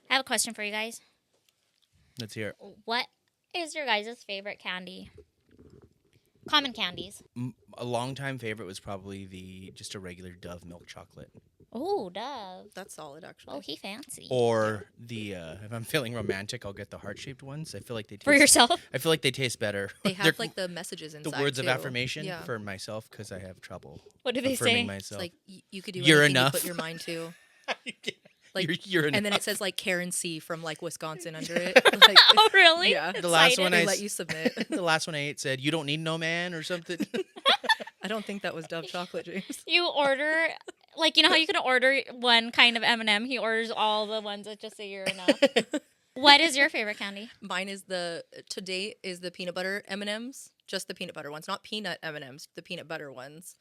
I have a question for you guys. Let's hear it. What is your guys' favorite candy? Common candies. A longtime favorite was probably just a regular Dove milk chocolate. Oh, Dove. That's solid, actually. Oh, he fancy. Or if I'm feeling romantic, I'll get the heart-shaped ones. I feel like they taste... For yourself? I feel like they taste better. They have like the messages inside. The words too. of affirmation Yeah. for myself because I have trouble. What do they affirming say? myself. It's like you could do You're anything enough. you put your mind to. Like, you're enough. and then it says like Karen C from like Wisconsin under it. Like, Oh, really? Yeah. The last one they let you submit. the last one I ate said, "You don't need no man" or something. I don't think that was Dove chocolate, James. You order, like, you know how you can order one kind of M&M? He orders all the ones that just say you're enough. What is your favorite candy? Mine is to date is the peanut butter M&Ms, just the peanut butter ones, not peanut M&Ms, the peanut butter ones.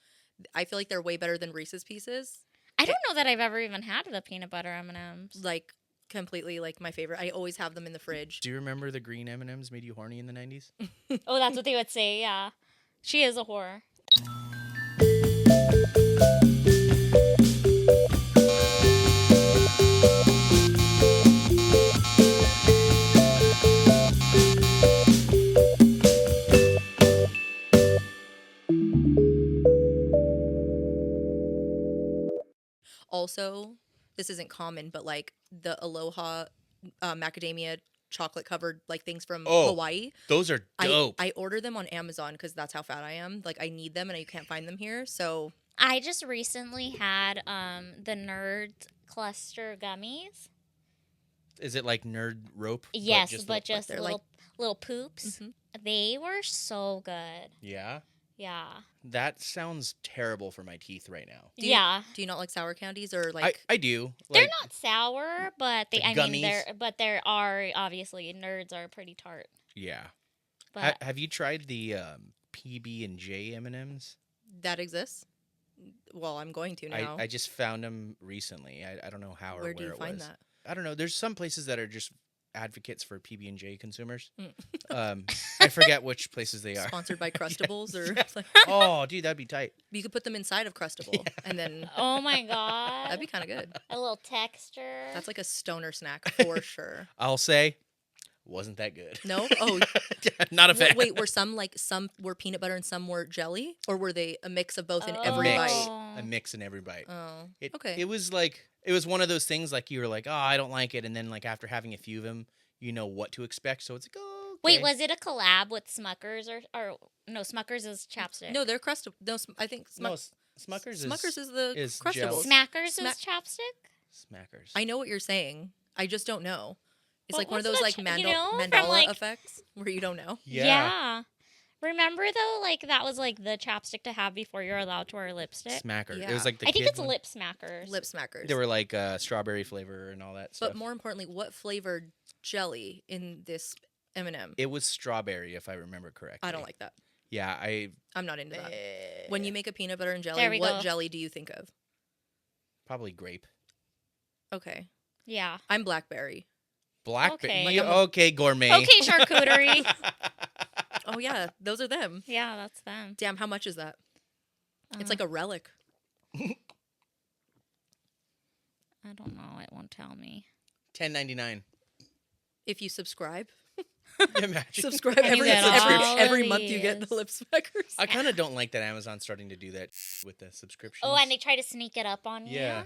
I feel like they're way better than Reese's Pieces. I don't know that I've ever even had the peanut butter M&Ms. Like completely like my favorite. I always have them in the fridge. Do you remember the green M&Ms made you horny in the 90s? Oh, that's what they would say, yeah. She is a whore. Also, this isn't common, but like the Aloha macadamia chocolate covered like things from Hawaii. Those are dope. I order them on Amazon because that's how fat I am. Like I need them and I can't find them here. So I just recently had the Nerd Cluster gummies. Is it like nerd rope? Yes, just but little- just they're little poops. Mhm. They were so good. Yeah. Yeah. That sounds terrible for my teeth right now. do you not like sour candies or like I do. They're Like, not sour, but Like I mean gummies? there are obviously nerds are pretty tart. Yeah. But Have you tried the PB&J M&Ms? that exists? Well, I'm going to now. I just found them recently. I don't know how or Where do you it find was. that? I don't know. There's some places that are just advocates for PB&J consumers. Mm. I forget which places they are. Sponsored by Crustables or like, Oh, dude, that'd be tight. you could put them inside of Crustable and then oh my god. that'd be kind of good. a little texture. That's like a stoner snack for sure. I'll say, wasn't that good. No? Oh, Not a fan. wait, were some were peanut butter and some were jelly? Or were they a mix of both in every mix. bite? A mix in every bite. Oh, Okay. It was one of those things like you were like, oh, I don't like it, and then like after having a few of them, you know what to expect. So it's like, oh, okay. Wait, was it a collab with Smuckers or no? Smuckers is chapstick. no, they're Crustable. No, I think Smuckers Smuckers is the is Crustables. gel. Smackers is chapstick. Smackers. I know what you're saying. I just don't know. It's Well, like one of what's those the like you know, from, mandala like- effects where you don't know. Yeah. Remember though, like that was like the chapstick to have before you're allowed to wear lipstick. Smacker. Yeah. It was like the I think kid it's one. lip smackers. Lip smackers. They were like strawberry flavor and all that stuff. But more importantly, what flavored jelly in this M&M? It was strawberry, if I remember correctly. I don't like that. Yeah, I'm not into that. When you make a peanut butter and There jelly, we what go. jelly do you think of? probably grape. Okay. Yeah. I'm blackberry. Blackberry. Okay. Okay, gourmet. Okay, charcuterie. Oh, yeah. Those are them. Yeah, that's them. Damn, how much is that? It's like a relic. I don't know. It won't tell me. $10.99. If you subscribe. Imagine. Subscribe And you every, get every, all every of month you get the these. lip smackers. I kind of don't like that Amazon's starting to do that with the subscriptions. Oh, and they try to sneak it up on you. Yeah.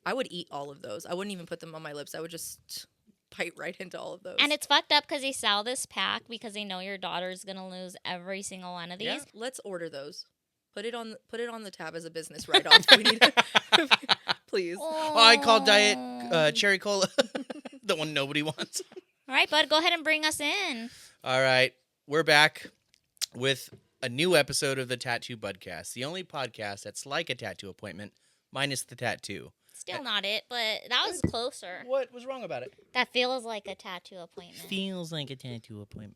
I would eat all of those. I wouldn't even put them on my lips. I would just bite right into all of those. And it's fucked up because they sell this pack because they know your daughter's gonna lose every single one of these. Yeah, let's order those. Put it on the tab as a business write-off. We need please. Oh, I call Diet Cherry Cola the one nobody wants. All right, bud, go ahead and bring us in. All right, we're back with a new episode of the Tattoo Budcast, the only podcast that's like a tattoo appointment, minus the tattoo. Still not it, but that was closer. What was wrong about it? That feels like a tattoo appointment. Feels like a tattoo appointment.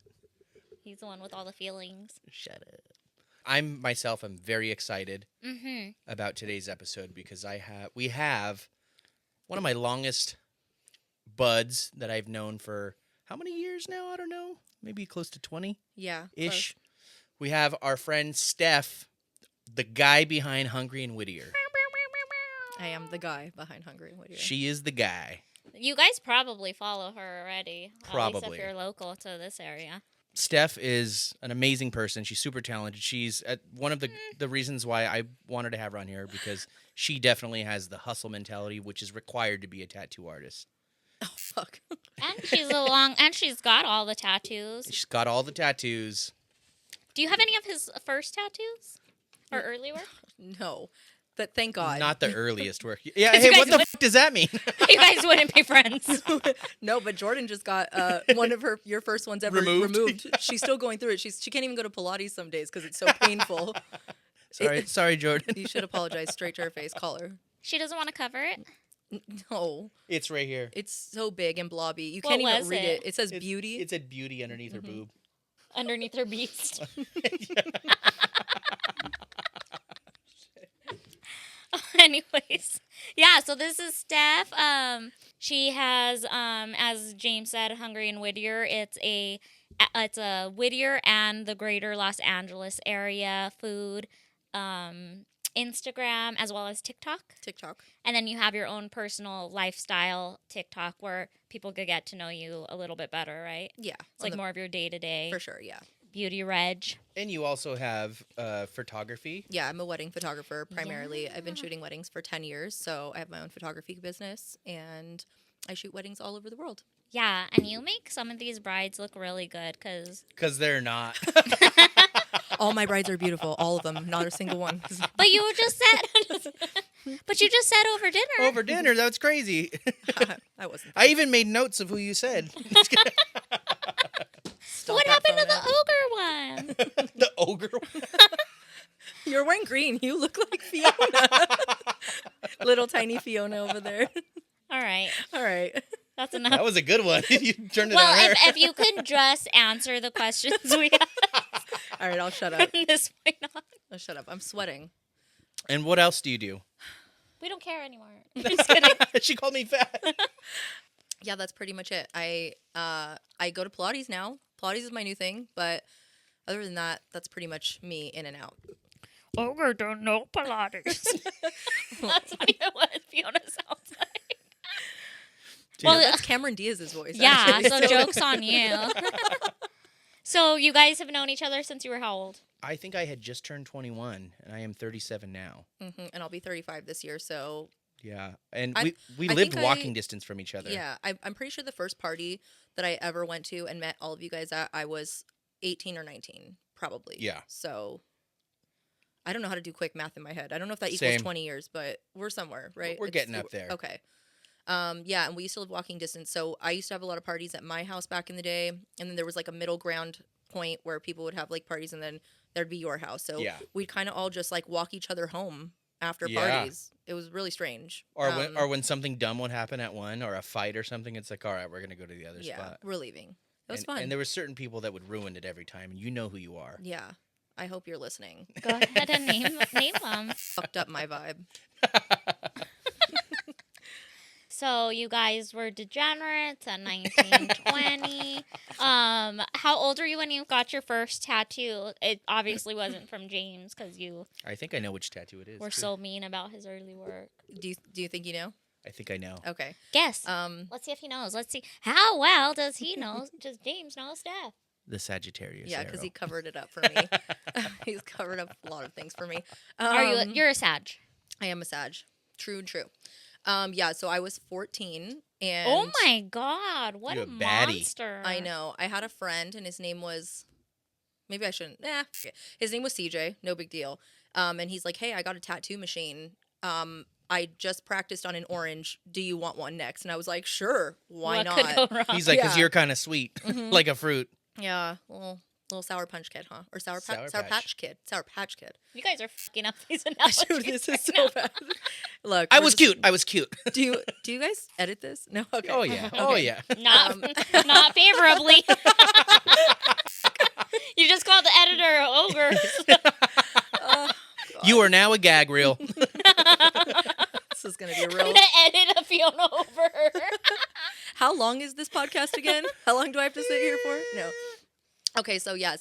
He's the one with all the feelings. Shut up. I'm very excited about today's episode because we have one of my longest buds that I've known for how many years now? I don't know. Maybe close to 20 Yeah. ish. We have our friend Steph, the guy behind Hungry and Whittier. I am the guy behind Hungry and Whittier. She is the guy. You guys probably follow her already. At least Probably. if you're local to this area. Steph is an amazing person. She's super talented. She's one of the reasons why I wanted to have her on here, because she definitely has the hustle mentality, which is required to be a tattoo artist. Oh, fuck. And she's got all the tattoos. She's got all the tattoos. Do you have any of his first tattoos? Or early work? No. But thank God. Not the earliest work. Yeah, 'Cause hey, you what guys the fuck does that mean? You guys wouldn't be friends. No, but Jordan just got one of your first ones ever removed. She's still going through it. She can't even go to Pilates some days because it's so painful. Sorry, Jordan. You should apologize straight to her face. Call her. She doesn't want to cover it? No. It's right here. It's so big and blobby. You What can't even was read it? it. It says beauty. It said beauty underneath her boob. Underneath her beast. Anyways, yeah, so this is Steph. She has, as James said, Hungry in Whittier. It's a Whittier and the greater Los Angeles area food, Instagram, as well as TikTok. And then you have your own personal lifestyle TikTok where people could get to know you a little bit better, right? Yeah. It's like more of your day-to-day. For sure, yeah. Beauty reg. And you also have photography. Yeah, I'm a wedding photographer primarily. I've been shooting weddings for 10 years, so I have my own photography business, and I shoot weddings all over the world. Yeah, and you make some of these brides look really good Because they're not. All my brides are beautiful, all of them, not a single one. But you just said, over dinner. Over dinner, that's crazy. I wasn't. I even made notes of who you said. What happened to the ogre one? The ogre one? You're wearing green. You look like Fiona. Little tiny Fiona over there. All right. That's enough. That was a good one. You turned it Well, on her. if you could just answer the questions we have All right, I'll shut up. from this point on. I'll shut up. I'm sweating. And what else do you do? We don't care anymore. Just kidding. She called me fat. Yeah, that's pretty much it. I go to Pilates now. Pilates is my new thing, but other than that, that's pretty much me in and out. Ogre don't know Pilates. That's what Fiona sounds like. Well, that's Cameron Diaz's voice. Yeah, actually. so joke's on you. So you guys have known each other since you were how old? I think I had just turned 21, and I am 37 now. And I'll be 35 this year, so... Yeah, and I we think lived walking distance from each other. Yeah, I'm pretty sure the first party that I ever went to and met all of you guys at, I was 18 or 19, probably. Yeah. So I don't know how to do quick math in my head. I don't know if that Same. equals 20 years, but we're somewhere, right? We're getting up there. Okay. Yeah, and we used to live walking distance. So I used to have a lot of parties at my house back in the day, and then there was like a middle ground point where people would have like parties, and then there'd be your house. So we'd kind of all just like walk each other home after parties. It was really strange. Or when something dumb would happen at one, or a fight or something, it's like, all right, we're gonna go to the other spot. We're leaving. It was fun. And there were certain people that would ruin it every time, and you know who you are. Yeah. I hope you're listening. Go ahead and name them. Fucked up my vibe. So you guys were degenerates at 19, 20. How old were you when you got your first tattoo? It obviously wasn't from James because you I think I know which tattoo it is. were so mean about his early work. Do you think you know? I think I know. Okay. Guess. Let's see if he knows. Let's see. How well does he know? Does James know Steph? The Sagittarius. Yeah, because he covered it up for me. He's covered up a lot of things for me. You're a Sag. I am a Sag. True and true. Yeah, so I was 14 and Oh my God, what You're a a baddie. monster. I know. I had a friend and his name was maybe I shouldn't. His name was CJ, no big deal. And he's like, "Hey, I got a tattoo machine. I just practiced on an orange. Do you want one next?" And I was like, "Sure, why What not?" could go wrong? He's like, because Yeah. you're kind of sweet, like a fruit. Yeah, little sour punch kid, huh? Or sour Patch. patch kid. Sour patch kid. You guys are fucking up these analogies. Dude, this is right so now. bad. Look, I we're was just- cute. I was cute. Do you guys edit this? No. Okay. Oh yeah. Oh yeah. Not, not favorably. You just called the editor an ogre. You are now a gag reel. This is gonna be a I'm real. gonna edit a Fiona over. How long is this podcast again? How long do I have to sit here for? No. Okay, so yeah,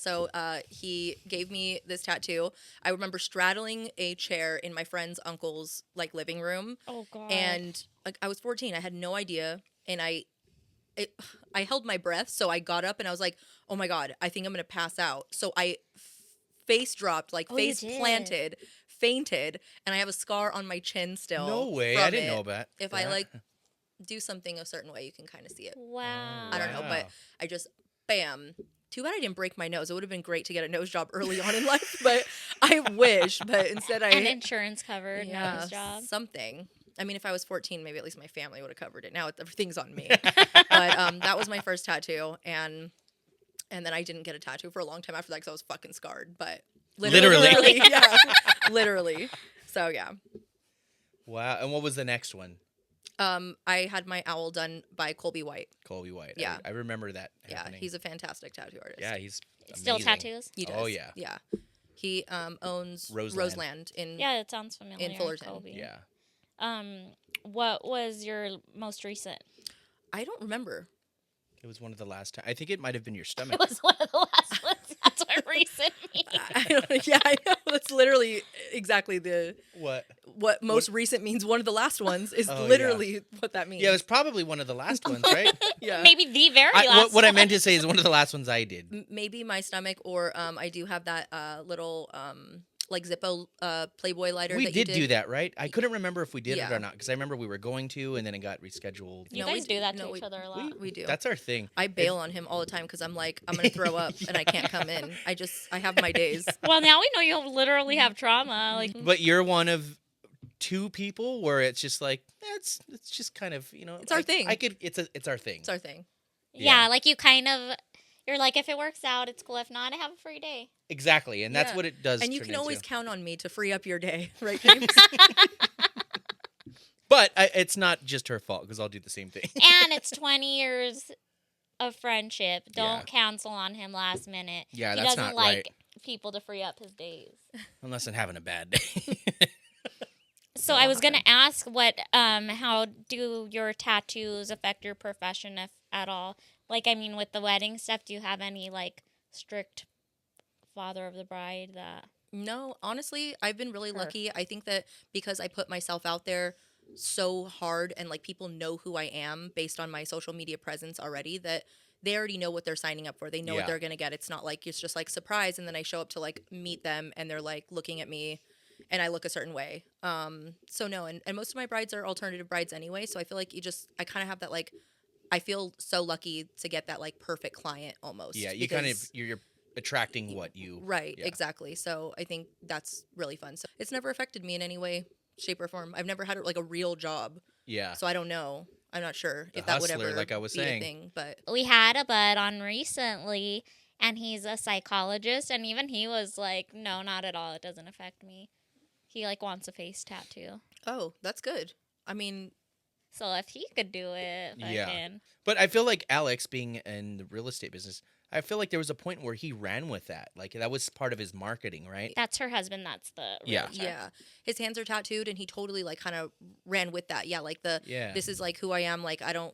he gave me this tattoo. I remember straddling a chair in my friend's uncle's like living room, Oh God. and like I was 14. I had no idea and I held my breath, so I got up and I was like, oh my God, I think I'm gonna pass out. So I face dropped, like face planted, fainted, and I have a scar on my chin still. No way, I didn't know that. If I like do something a certain way, you can kind of see it. Wow. I don't know, but I just bam. Too bad I didn't break my nose. It would have been great to get a nose job early on in life, but I wish. But instead, an insurance covered nose job, something. I mean, if I was 14, maybe at least my family would have covered it. Now everything's on me. But that was my first tattoo, and then I didn't get a tattoo for a long time after that because I was fucking scarred. But literally, yeah, literally. So yeah. Wow. And what was the next one? I had my owl done by Colby White. Colby White. Yeah. I remember that happening. Yeah, he's a fantastic tattoo artist. Yeah, he's still amazing. tattoos. He does. Oh yeah. Yeah. He owns Roseland in it sounds familiar. in Fullerton. Colby. Yeah. What was your most recent? I don't remember. It was one of the last time. I think it might have been your It stomach. was one of the last ones. That's what recent means. I know. That's literally exactly what most recent means. One of the last ones is literally what that means. Yeah, it was probably one of the last ones, right? Yeah. Maybe the very last what I meant to say is one of the last ones I did. Maybe my stomach, or I do have that little like Zippo Playboy lighter. We that did you do that, right? I couldn't remember if we did it Yeah. or not because I remember we were going to, and then it got rescheduled. You No, guys we do that no, to we- each other a lot. We do. That's our thing. I bail on him all the time because I'm like, I'm gonna throw up and I can't come in. I have my days. Well, now we know you literally have trauma. Like, But you're one of two people where it's just like it's just kind of It's our thing. It's our thing. It's our thing. yeah, like you're like, if it works out, it's cool. If not, I have a free day. Exactly, and that's Yeah. what it does. And you turn can always into. count on me to free up your day, right, James? But it's not just her fault because I'll do the same thing. And it's 20 years of friendship. Don't Yeah. cancel on him last minute. Yeah, he that's doesn't not like right. people to free up his days. Unless I'm having a bad day. So I was gonna ask, how do your tattoos affect your profession, if at all? Like, I mean, with the wedding stuff, do you have any like strict father of the bride that? No, honestly, I've been really lucky. I think that because I put myself out there so hard and like people know who I am based on my social media presence already, that they already know what they're signing up for. They know what they're going to get. It's not like it's just like surprise and then I show up to like meet them and they're like looking at me and I look a certain way. So no, and most of my brides are alternative brides anyway, so I feel like I kind of have that like I feel so lucky to get that like perfect client almost. Yeah, you're attracting what you Right, yeah. exactly. So I think that's really fun. So it's never affected me in any way, shape, or form. I've never had like a real job. Yeah. So I don't know. I'm not sure The if that would hustler, ever like I was be saying. a thing. But We had a bud on recently, and he's a psychologist, and even he was like, "No, not at all. It doesn't affect me." He like wants a face tattoo. oh, that's good. I mean, So if he could do it, Yeah. fucking- But I feel like Alex, being in the real estate business, I feel like there was a point where he ran with that. Like that was part of his marketing, right? that's her husband. That's the Yeah. realtor. yeah, his hands are tattooed, and he totally like kind of ran with that. Yeah, like Yeah. this is like who I am. Like I don't,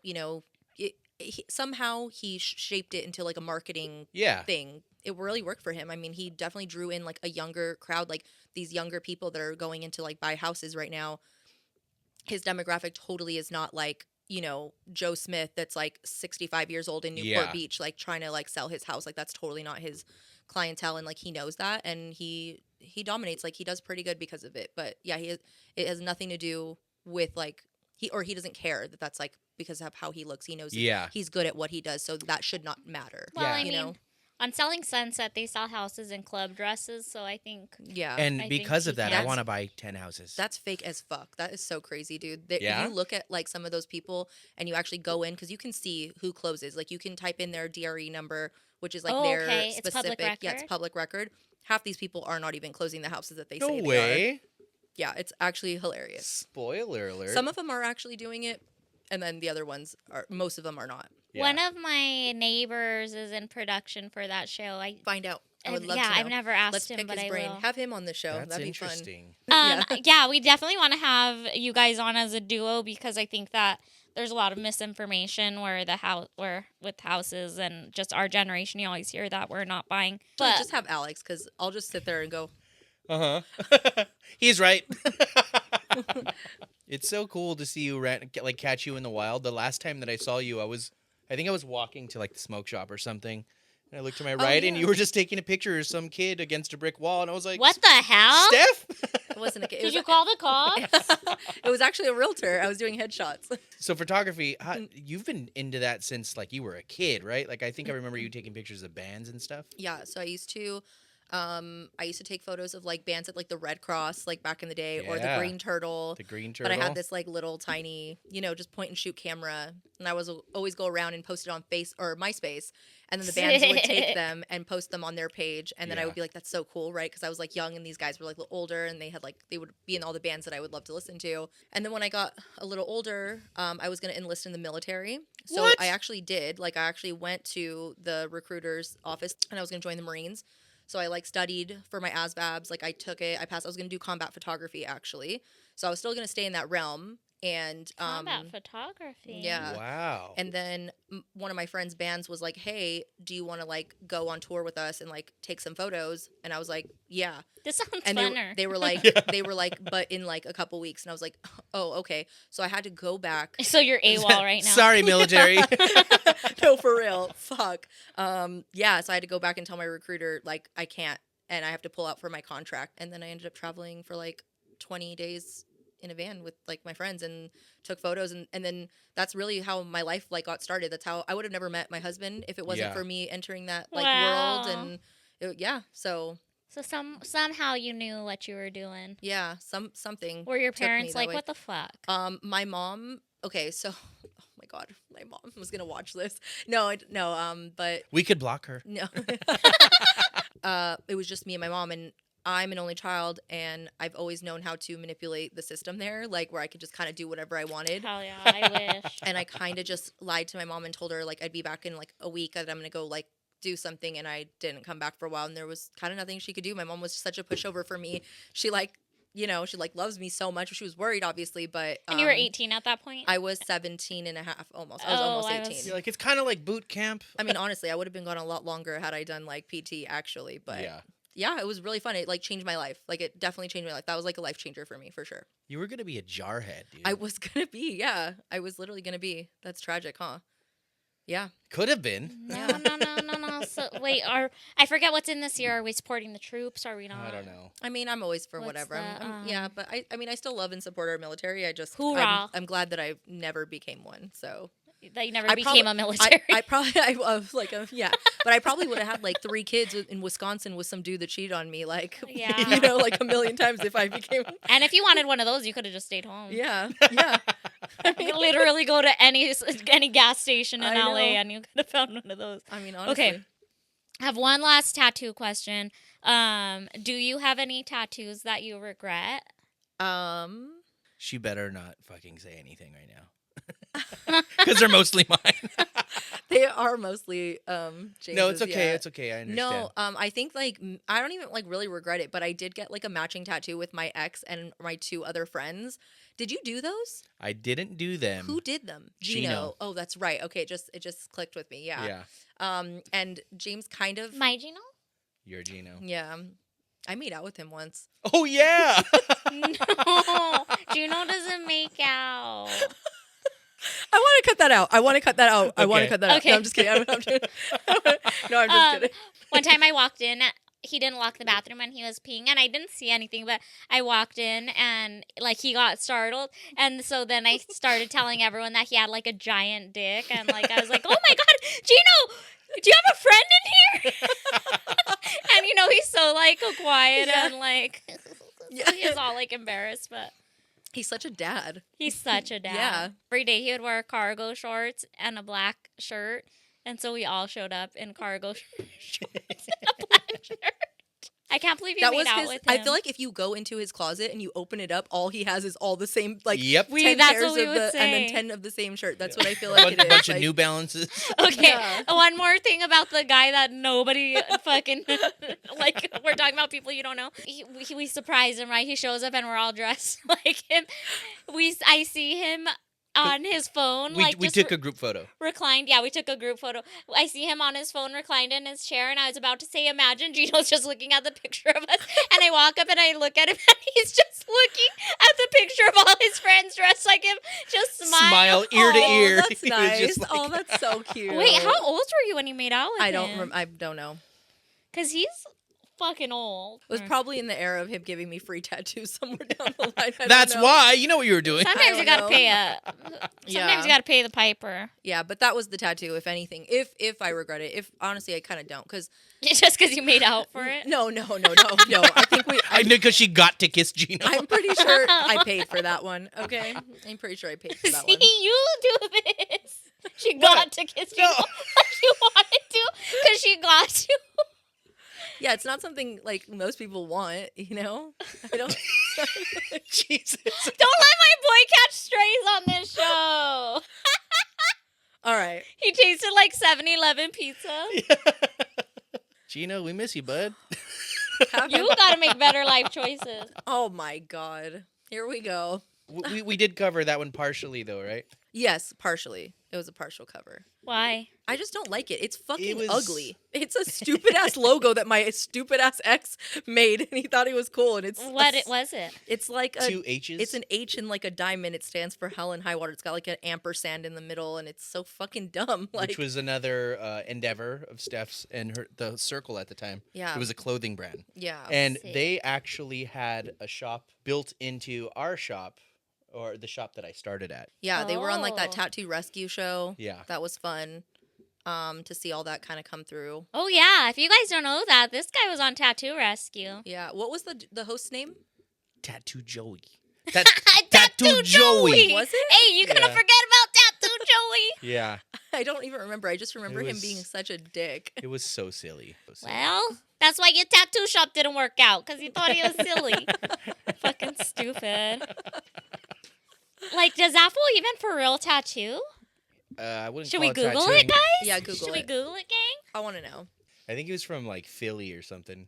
somehow he shaped it into like a marketing Yeah. thing. It really worked for him. I mean, he definitely drew in like a younger crowd, like these younger people that are going into like buy houses right now. His demographic totally is not like, Joe Smith that's like 65 years old in Newport Yeah. Beach, like trying to like sell his house. Like that's totally not his clientele. And like he knows that, and he dominates. Like he does pretty good because of it. But yeah, it has nothing to do with like he doesn't care that that's like because of how he looks. He knows Yeah. he's good at what he does. So that should not matter. Well, Yeah. I you mean, know? on Selling Sunset, they sell houses in club dresses, so I think Yeah. And I because think of that, he I can. want to buy 10 houses. That's fake as fuck. That is so crazy, dude. Yeah? You look at like some of those people and you actually go in because you can see who closes. Like you can type in their DRE number, which is like Oh, their okay. It's specific. public Yeah, it's record? public record. Half these people are not even closing the houses that they no say they are. way. Yeah, it's actually hilarious. Spoiler alert. Some of them are actually doing it, and then the other ones most of them are not. Yeah. one of my neighbors is in production for that show. Find out. I would love yeah, to know. I've never asked Let's him, pick but his I brain. will. Have him on the show. That's That'd be fun. interesting. Yeah, we definitely want to have you guys on as a duo because I think that there's a lot of misinformation where with houses and just our generation. You always hear that we're not buying, But but just have Alex, because I'll just sit there and go, Uh-huh. He's right. It's so cool to see you catch you in the wild. The last time that I saw you, I think I was walking to like the smoke shop or something. And I looked to my right, and you were just taking a picture of some kid against a brick wall, and I was like, "What the hell, Steph?" It wasn't a kid. Did you call the cops? It was actually a realtor. I was doing headshots. So photography, you've been into that since like you were a kid, right? Like I think I remember you taking pictures of bands and stuff. Yeah, so I used to take photos of like bands at like the Red Cross, like back in the day, or the Green Turtle. The Green Turtle. But I had this like little tiny, just point and shoot camera, and I was always go around and post it on MySpace, and then the bands would take them and post them on their page, and then I would be like, "That's so cool, right?" Because I was like young, and these guys were like a little older, and they would be in all the bands that I would love to listen to. And then when I got a little older, I was gonna enlist in the military, so What? I actually did. Like I actually went to the recruiter's office, and I was gonna join the Marines. So I like studied for my ASVABs. Like I took it, I passed. I was gonna do combat photography actually. So I was still gonna stay in that realm. And combat photography. Yeah. Wow. And then one of my friend's bands was like, "Hey, do you want to like go on tour with us and like take some photos?" And I was like, "Yeah." This sounds And funner. they were like, but in like a couple weeks. And I was like, "Oh, okay." So I had to go back. So you're AWOL right now. Sorry, military. No, for real. Fuck. Yeah. So I had to go back and tell my recruiter like I can't, and I have to pull out for my contract. And then I ended up traveling for like 20 days in a van with like my friends and took photos, and then that's really how my life like got started. That's how I would have never met my husband if it wasn't for me entering that like world. And so somehow you knew what you were doing. Yeah, something. Were your parents like, "What the fuck?" My mom. Okay, so oh my god, my mom was gonna watch this. No, but we could block her. no. It was just me and my mom, and I'm an only child, and I've always known how to manipulate the system there, like where I could just kind of do whatever I wanted. Hell yeah, I wish. And I kind of just lied to my mom and told her like I'd be back in like a week, that I'm gonna go like do something, and I didn't come back for a while, and there was kind of nothing she could do. My mom was such a pushover for me. She she loves me so much. She was worried, obviously, but and you were 18 at that point. I was 17 and a half, almost. I was almost 18. You're like, it's kind of like boot camp. I mean, honestly, I would have been gone a lot longer had I done like PT actually, but yeah, it was really fun. It like changed my life. Like it definitely changed my life. That was like a life changer for me, for sure. You were gonna be a jarhead, dude. I was gonna be, yeah. I was literally gonna be. That's tragic, huh? Yeah. Could have been. No. So wait, I forget what's in this year. Are we supporting the troops? Or are we not? I don't know. I mean, I'm always for What's whatever. the, yeah, but I mean, I still love and support our military. I just, Hoorah. I'm glad that I never became one. So that you never became a military. But I probably would have had like 3 kids in Wisconsin with some dude that cheated on me, like, Yeah. like a million times if I became. And if you wanted one of those, you could have just stayed home. Yeah. You could literally go to any gas station in I LA know. and you could have found one of those. I mean, honestly. Okay. I have one last tattoo question. Do you have any tattoos that you regret? She better not fucking say anything right now. Because they're mostly mine. They are mostly James's, No, it's okay. yeah. It's okay. I understand. No, I think like I don't even like really regret it, but I did get like a matching tattoo with my ex and my 2 other friends. Did you do those? I didn't do them. Who did them? Gino. Oh, that's right. Okay, it just clicked with me. Yeah. And James kind of. My Gino? Your Gino. Yeah. I made out with him once. Oh yeah. No, Gino doesn't make out. I want to cut that out. I want to cut that out. I want to Okay. cut that out. Okay. No, I'm just kidding. No, I'm just kidding. One time I walked in, he didn't lock the bathroom and he was peeing, and I didn't see anything, but I walked in and like he got startled, and so then I started telling everyone that he had like a giant dick, and like I was like, "Oh my god, Gino, do you have a friend in here?" And he's so like quiet and like he's all like embarrassed, but He's such a dad. he's such a dad. Yeah. Every day he would wear cargo shorts and a black shirt, and so we all showed up in cargo shorts and a black shirt. I can't believe you made out with him. I feel like if you go into his closet and you open it up, all he has is all the same, like, Yep. 10 that's pairs what we of would the, and then say. 10 of the same shirt. That's what I feel like it is. Bunch of like, New Balances. Okay, Yeah. one more thing about the guy that nobody fucking like. We're talking about people you don't know. We surprise him, right? He shows up and we're all dressed like him. I see him on his phone. We just took a group photo. reclined. Yeah, we took a group photo. I see him on his phone reclined in his chair, and I was about to say, imagine Gino's just looking at the picture of us. And I walk up and I look at him, and he's just looking at the picture of all his friends dressed like him, just smile ear to ear. That's He was nice. just like- Oh, that's so cute. Wait, how old were you when you made out with I him? don't know. Because he's fucking old. It was probably in the era of him giving me free tattoos somewhere down the line. I don't That's know. why. You know what you were doing. Sometimes I you don't gotta know. pay Yeah. you gotta pay the piper. Yeah, but that was the tattoo. If anything, if I regret it, if honestly I kind of don't, because Just because you made out for it. no. I think I know because she got to kiss Gino. I'm pretty sure I paid for that one. Okay, I'm pretty sure I paid for that See, one. you do this. She got to kiss you. No. She wanted to because she got to. Yeah, it's not something like most people want. You know, I don't. Jesus. Don't let my boy catch strays on this show. All right. He tasted like 7-Eleven pizza. Gino, we miss you, bud. You gotta make better life choices. Oh my God. Here we go. We did cover that one partially, though, right? Yes, partially. It was a partial cover. Why? I just don't like it. It's fucking was- ugly. It's a stupid ass logo that my stupid ass ex made, and he thought it was cool. And it's Was it? It's like a 2 H's. It's an H and like a diamond. It stands for Hell and High Water. It's got like an ampersand in the middle, and it's so fucking dumb. Like, which was another endeavor of Steph's and the Circle at the time. Yeah. It was a clothing brand. yeah. And Sick. they actually had a shop built into our shop, or the shop that I started at. Yeah, they were on like that Oh. tattoo rescue show. Yeah. That was fun. To see all that kind of come through. Oh yeah. If you guys don't know that, this guy was on Tattoo Rescue. Yeah. What was the host's name? Tattoo Joey. Tattoo Joey. Was it? Hey, you couldn't Yeah. forget about Tattoo Joey. Yeah. I don't even remember. I just remember him was- being such a dick. It was so silly. Well, that's why your tattoo shop didn't work out, because he thought he was silly. Fucking stupid. Like, does that fool even for real tattoo? I wouldn't Should call we Google tattooing. it, guys? Yeah, Google Should we it. Google it, gang? I want to know. I think he was from like Philly or something.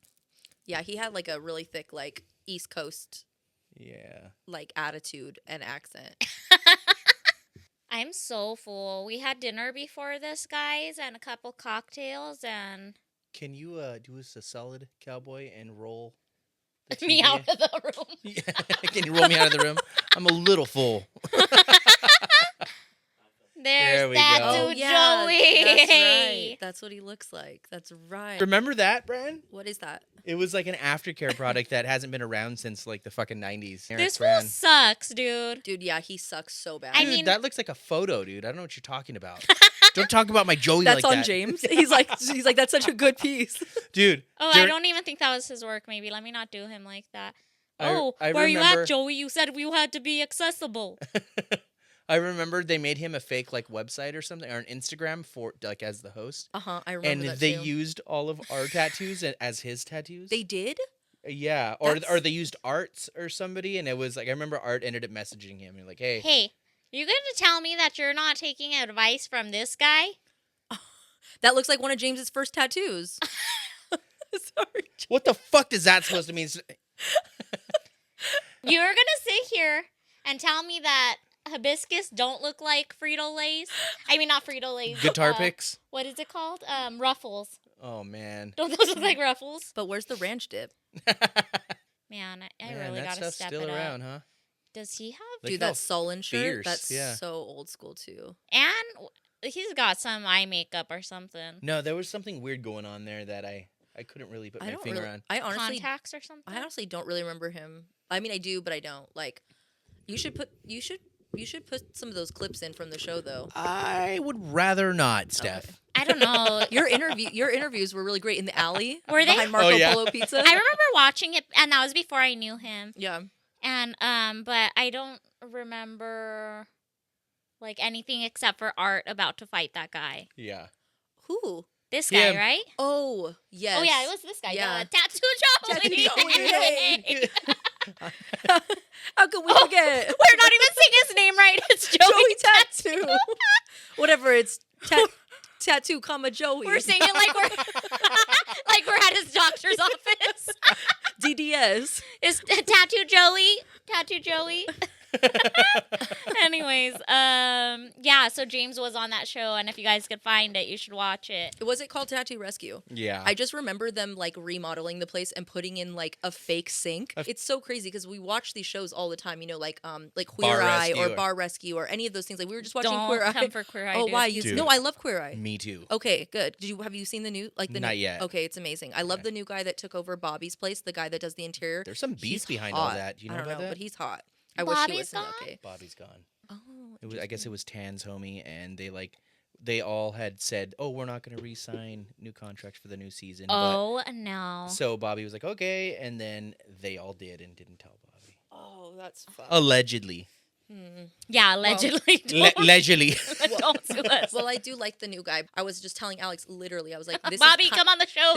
Yeah, he had like a really thick like East Coast Yeah. like attitude and accent. I'm so full. We had dinner before this, guys, and a couple cocktails, and Can you do us a solid, cowboy, and roll the me TV? out of the room. Yeah. Can you roll me out of the room? I'm a little full. There's we Tattoo go. Oh, yeah, Joey. that's right. That's what he looks like. That's right. Remember that, Brian? What is that? It was like an aftercare product that hasn't been around since like the fucking 90s. This fool sucks, dude. Dude, yeah, he sucks so bad. I Dude, mean- that looks like a photo, dude. I don't know what you're talking about. Don't talk about my Joey That's like on that. James. He's like that's such a good piece. Dude. Oh, dur- I don't even think that was his work. Maybe let me not do him like that. I Where you remember- at, Joey? You said we had to be accessible. I remember they made him a fake like website or something, or an Instagram for like as the host. I remember And that they too. used all of our tattoos as his tattoos. They did? Yeah, or That's- they used Art's or somebody, and it was like I remember Art ended up messaging him and like, hey, Hey, you gonna tell me that you're not taking advice from this guy? That looks like one of James's first tattoos. Sorry. what the fuck is that supposed to mean? You're gonna sit here and tell me that hibiscus don't look like Frito-Lays? I mean, not Frito-Lays. Guitar picks? What is it called? Ruffles. Oh man, Don't those look like Ruffles? But where's the ranch dip? Man, I Man, really that gotta stuff's step still it around, up. huh? Does he have? Look Dude, how that sullen shirt, fierce, that's yeah. so old school too. And he's got some eye makeup or something. No, there was something weird going on there that I couldn't really put my finger on. I honestly Contacts or something. I honestly don't really remember him. I mean, I do, but I don't. Like, you should put some of those clips in from the show, though. I would rather not, Steph. I don't know. Your interviews were really great in the alley. Were they? Behind Marco Oh, yeah. Polo Pizza. I remember watching it, and that was before I knew him. Yeah. And but I don't remember like anything except for Art about to fight that guy. Yeah. Who? This guy, Him. right? Oh, yes. Oh yeah, it was this guy. Yeah. Yeah, Tattoo Joey. Tattoo Joey. How could we forget? We're not even saying his name right. It's Joey, Joey Tattoo. Whatever. It's tattoo, comma Joey. We're saying it like we're at his doctor's office. DDS. Is Tattoo Joey? Tattoo Joey. Anyways, so James was on that show, and if you guys could find it, you should watch it. Was it called Tattoo Rescue? Yeah. I just remember them like remodeling the place and putting in like a fake sink. It's so crazy because we watch these shows all the time, you know, like Queer Eye or Bar Rescue or any of those things. Like we were just watching Queer Eye. Come for Queer Eye. Oh, dude. why? No, I love Queer Eye. Me too. Okay, good. Have you seen the new Not yet. Okay, it's amazing. I love the new guy that took over Bobby's place, the guy that does the interior. There's some beef behind hot. all that. Do you know I don't about know, that? but he's hot. I wish he was okay. Bobby's gone. Oh, I guess it was Tan's homie, and they all had said, "Oh, we're not going to re-sign new contracts for the new season." Oh, no. So Bobby was like, "Okay," and then they all did and didn't tell Bobby. Oh, that's fun. Allegedly. Yeah, allegedly. Allegedly. Don't sue us. Well, I do like the new guy. I was just telling Alex, literally, I was like, Bobby, come on the show.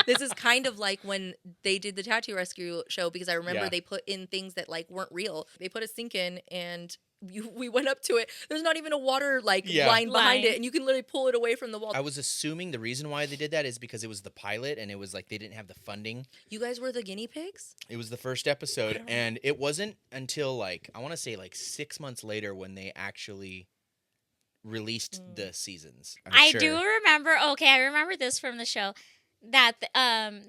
This is kind of like when they did the Tattoo Rescue show, because I remember they put in things that like weren't real. They put a sink in and we went up to it. There's not even a water line behind it, and you can literally pull it away from the wall. I was assuming the reason why they did that is because it was the pilot, and it was like they didn't have the funding. You guys were the guinea pigs? It was the first episode, and it wasn't until I want to say 6 months later when they actually released the seasons. I do remember. Okay, I remember this from the show. That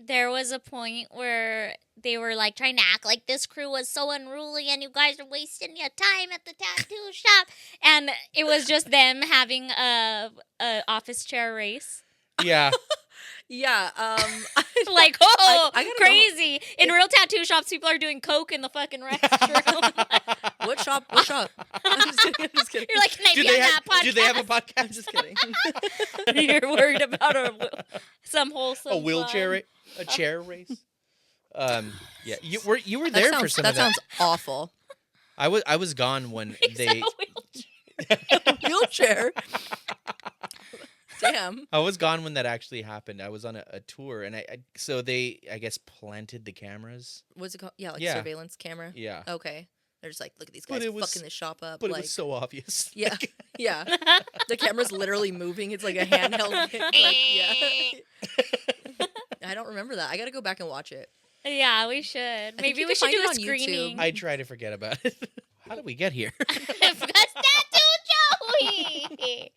there was a point where they were like trying to act like this crew was so unruly and you guys are wasting your time at the tattoo shop, and it was just them having a office chair race. Yeah. Yeah. Like, I gotta crazy. In real tattoo shops, people are doing coke in the fucking restroom. What shop? What shop? I'm just kidding. You're like, can I be on that podcast? Do they have a podcast? I'm just kidding. You're worried about some wholesome wheelchair, a chair race. Yeah, you were there for some of that. That sounds awful. I was gone when they wheelchair. Damn. I was gone when that actually happened. I was on a tour, and so they, I guess, planted the cameras. What's it called? Yeah, surveillance camera. Yeah. Okay. They're just like, look at these guys fucking this shop up. But it was so obvious. Yeah. Yeah. The camera's literally moving. It's like a handheld. I don't remember that. I got to go back and watch it. Yeah, we should. Maybe we should do a screening. I try to forget about it. How did we get here? Joey.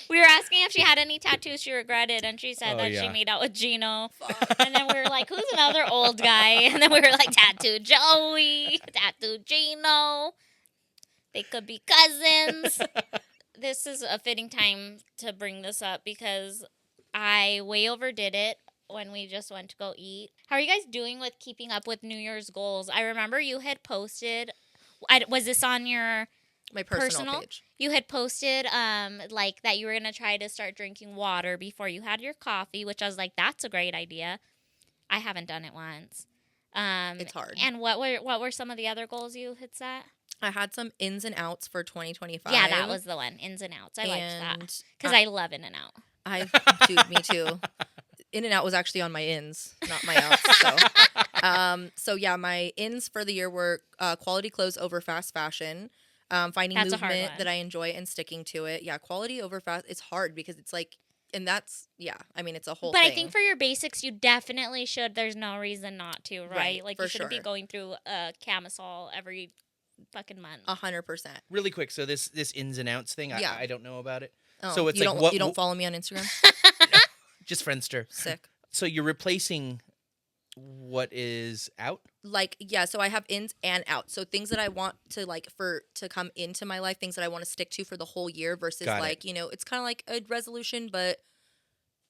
We were asking if she had any tattoos she regretted, and she said that she made out with Gino. And then we were like, who's another old guy? And then we were like, Tattoo Joey, Tattoo Gino. They could be cousins. This is a fitting time to bring this up because I way overdid it when we just went to go eat. How are you guys doing with keeping up with New Year's goals? I remember you had posted, was this on your... My personal page. You had posted like that you were gonna try to start drinking water before you had your coffee, which I was like, that's a great idea. I haven't done it once. It's hard. And what were some of the other goals you had set? I had some ins and outs for 2025. Yeah, that was the one, ins and outs. I liked that because I love In and Out. Dude, me too. In and Out was actually on my ins, not my outs. So yeah, my ins for the year were quality clothes over fast fashion. Finding movement that I enjoy and sticking to it. Yeah, quality over fast. It's hard because it's like, and that's, I mean, it's a whole thing. But I think for your basics, you definitely should. There's no reason not to, right? Like, you shouldn't be going through a camisole every fucking month. 100%. Really quick, so this ins and outs thing, I don't know about it. Oh, so it's you like, you don't follow me on Instagram? Just Friendster. Sick. So you're replacing what is out? So I have ins and outs. So things that I want to to come into my life, things that I want to stick to for the whole year versus it's kind of like a resolution, but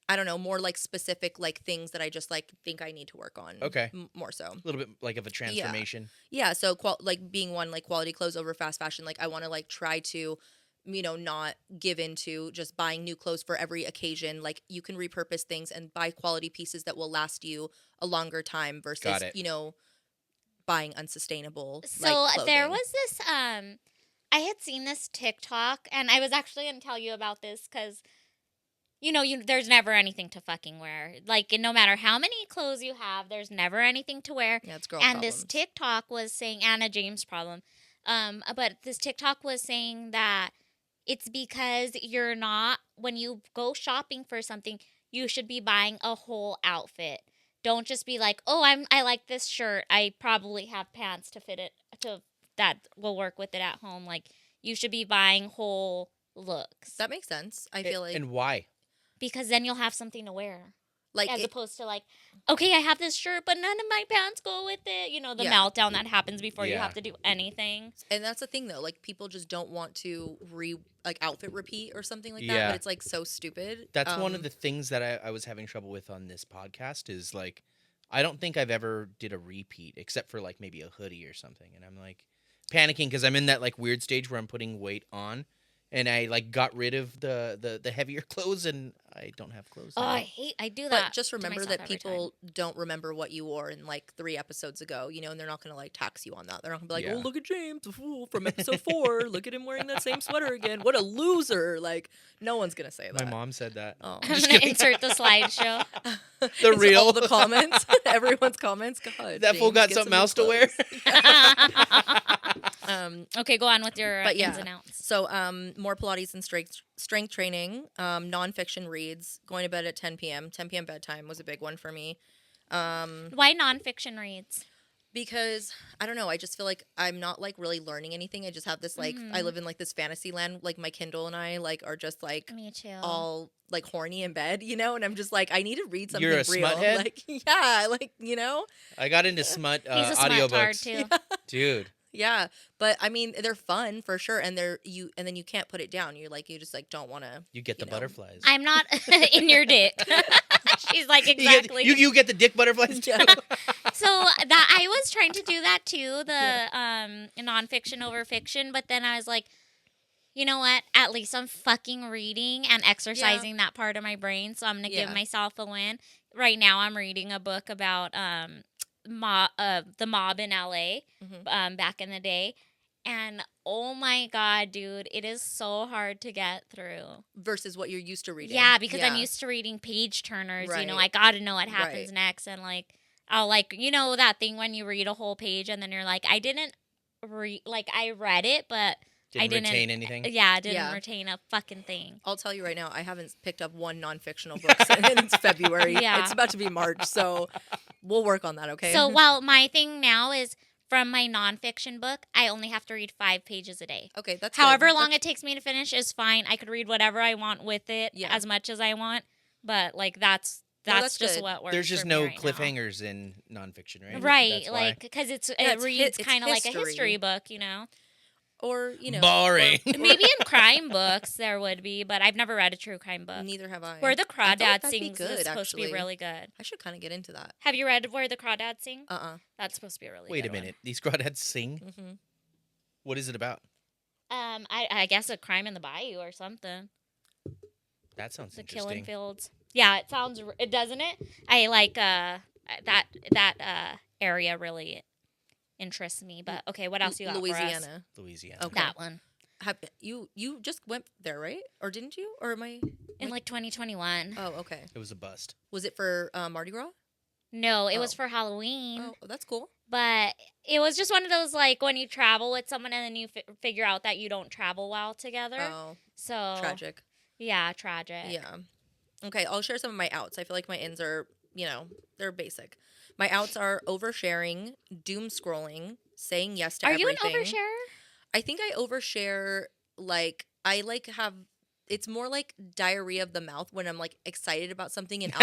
I don't know, more like specific things that I just think I need to work on. Okay. More so. A little bit like of a transformation. Yeah. So being one, quality clothes over fast fashion. I want to try to, not give into just buying new clothes for every occasion. You can repurpose things and buy quality pieces that will last you a longer time versus, buying unsustainable. So there was this, I had seen this TikTok, and I was actually going to tell you about this because, there's never anything to fucking wear. No matter how many clothes you have, there's never anything to wear. Yeah, it's girl And problems. this TikTok was saying, Anna James problem, but this TikTok was saying that it's because you're not, when you go shopping for something, you should be buying a whole outfit. Don't just be like, oh, I like this shirt. I probably have pants to fit it, to that will work with it at home. Like, you should be buying whole looks. That makes sense. I feel like. And why? Because then you'll have something to wear. Like as opposed to like, okay, I have this shirt, but none of my pants go with it. You know, the meltdown that happens before you have to do anything. And that's the thing, though. Like, people just don't want to outfit repeat or something like that. But it's like so stupid. That's one of the things that I was having trouble with on this podcast is like, I don't think I've ever did a repeat except for like maybe a hoodie or something. And I'm like panicking because I'm in that like weird stage where I'm putting weight on. And I like got rid of the heavier clothes, and I don't have clothes. Oh, anymore. I do that. But just remember that people don't remember what you wore in like 3 episodes ago, you know, and they're not going to like tax you on that. They're not going to be like, oh, look at James, the fool from episode 4. Look at him wearing that same sweater again. What a loser. Like, no one's going to say that. My mom said that. Oh. I'm going to insert the slideshow. All the comments. Everyone's comments. God, that fool got something else to wear. Okay, go on with your ins and outs. So, more Pilates and strength training, nonfiction reads, going to bed at 10 p.m. 10 p.m. bedtime was a big one for me. Why nonfiction reads? Because, I don't know, I just feel like I'm not, like, really learning anything. I just have this, like, I live in, like, this fantasy land. Like, my Kindle and I, like, are just, like, me too. all, like, horny in bed, you know? And I'm just, like, I need to read something You're a real. smut head? Like, yeah, like, you know? I got into smut He's a smut tard, audiobooks. too. Dude. Yeah, but I mean, they're fun for sure, and then you can't put it down. You just like don't want to. You get the butterflies. I'm not in your dick. She's like, exactly. You get the dick butterflies too. So that I was trying to do that too, the nonfiction over fiction, but then I was like, you know what? At least I'm fucking reading and exercising that part of my brain, so I'm gonna give myself a win. Right now, I'm reading a book about the mob in LA back in the day, and oh my god, dude, it is so hard to get through versus what you're used to reading. Yeah, because I'm used to reading page turners. You know, I gotta know what happens next, and like I'll like, you know, that thing when you read a whole page and then you're like, I didn't read, like I read it, but I didn't retain anything. Yeah, I didn't retain a fucking thing. I'll tell you right now, I haven't picked up one non-fictional book since February. It's about to be March, so we'll work on that, okay? So, well, my thing now is from my nonfiction book, I only have to read 5 pages a day. Okay, that's however long it takes me to finish is fine. I could read whatever I want with it, as much as I want, but like that's just good. What works. There's just for no me right cliffhangers in nonfiction, right? Right, like because it reads kind of like a history book, you know. Or, you know. Boring. Maybe in crime books there would be, but I've never read a true crime book. Neither have I. Where the Crawdads like Sing is supposed to be really good. I should kind of get into that. Have you read Where the Crawdads Sing? That's supposed to be a really Wait good a minute. one. These Crawdads sing? Mm-hmm. What is it about? I guess a crime in the bayou or something. That sounds interesting. The killing fields. Yeah, it sounds, doesn't it? I like that area really interests me. But okay, what else you got Louisiana. for us? Louisiana. Okay. That one. Have you just went there, right? Or didn't you? Or am I in like 2021? Oh, okay. It was a bust. Was it for Mardi Gras? No, it was for Halloween. Oh, that's cool. But it was just one of those, like, when you travel with someone and then you figure out that you don't travel well together. Oh, so tragic. Yeah, tragic. Yeah. Okay, I'll share some of my outs. I feel like my ins are, they're basic. My outs are oversharing, doom scrolling, saying yes to everything. Are you an oversharer? I think I overshare, it's more like diarrhea of the mouth when I'm like excited about something and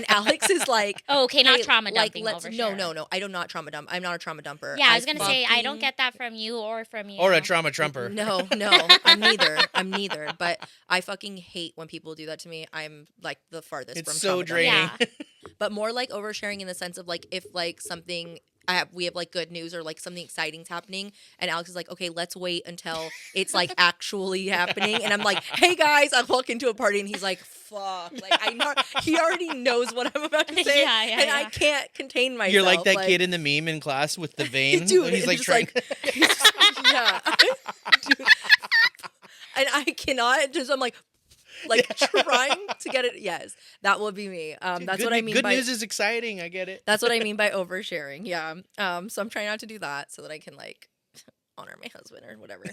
Alex is like, oh, okay, not hey, trauma dumping. No, I do not trauma dump. I'm not a trauma dumper. Yeah, I was gonna say I don't get that from you or from you. Or a trauma trumper. No, I'm neither. But I fucking hate when people do that to me. I'm like the farthest it's from so trauma draining. Yeah. But more like oversharing in the sense of like if like something we have like good news or like something exciting's happening and Alex is like, okay, let's wait until it's like actually happening. And I'm like, hey guys, I walk into a party and he's like, fuck. Like he already knows what I'm about to say. I can't contain myself. You're like that kid in the meme in class with the vein. Dude, he's like trying. Yeah. Dude. And I cannot I'm like trying to get it. Yes, that will be me. That's what I mean. Good news is exciting. I get it. That's what I mean by oversharing. Yeah. So I'm trying not to do that so that I can like honor my husband or whatever.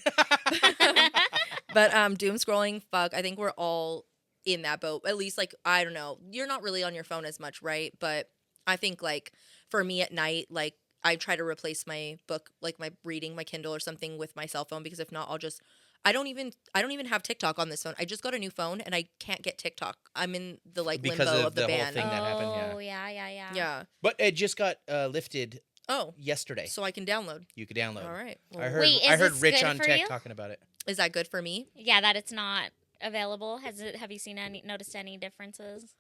But doom scrolling, fuck. I think we're all in that boat. At least like I don't know. You're not really on your phone as much, right? But I think like for me at night, like I try to replace my book, like my reading, my Kindle or something with my cell phone, because if not, I don't even have TikTok on this phone. I just got a new phone and I can't get TikTok. I'm in the like because limbo of of the the whole ban. thing that happened. Oh, yeah. Yeah. But it just got lifted Oh, yesterday. so I can download. You could download. All right. I Well, heard. Wait, I is heard this Rich good on for Tech you? talking about it. is that good for me? Yeah, that it's not available. Have you noticed any differences?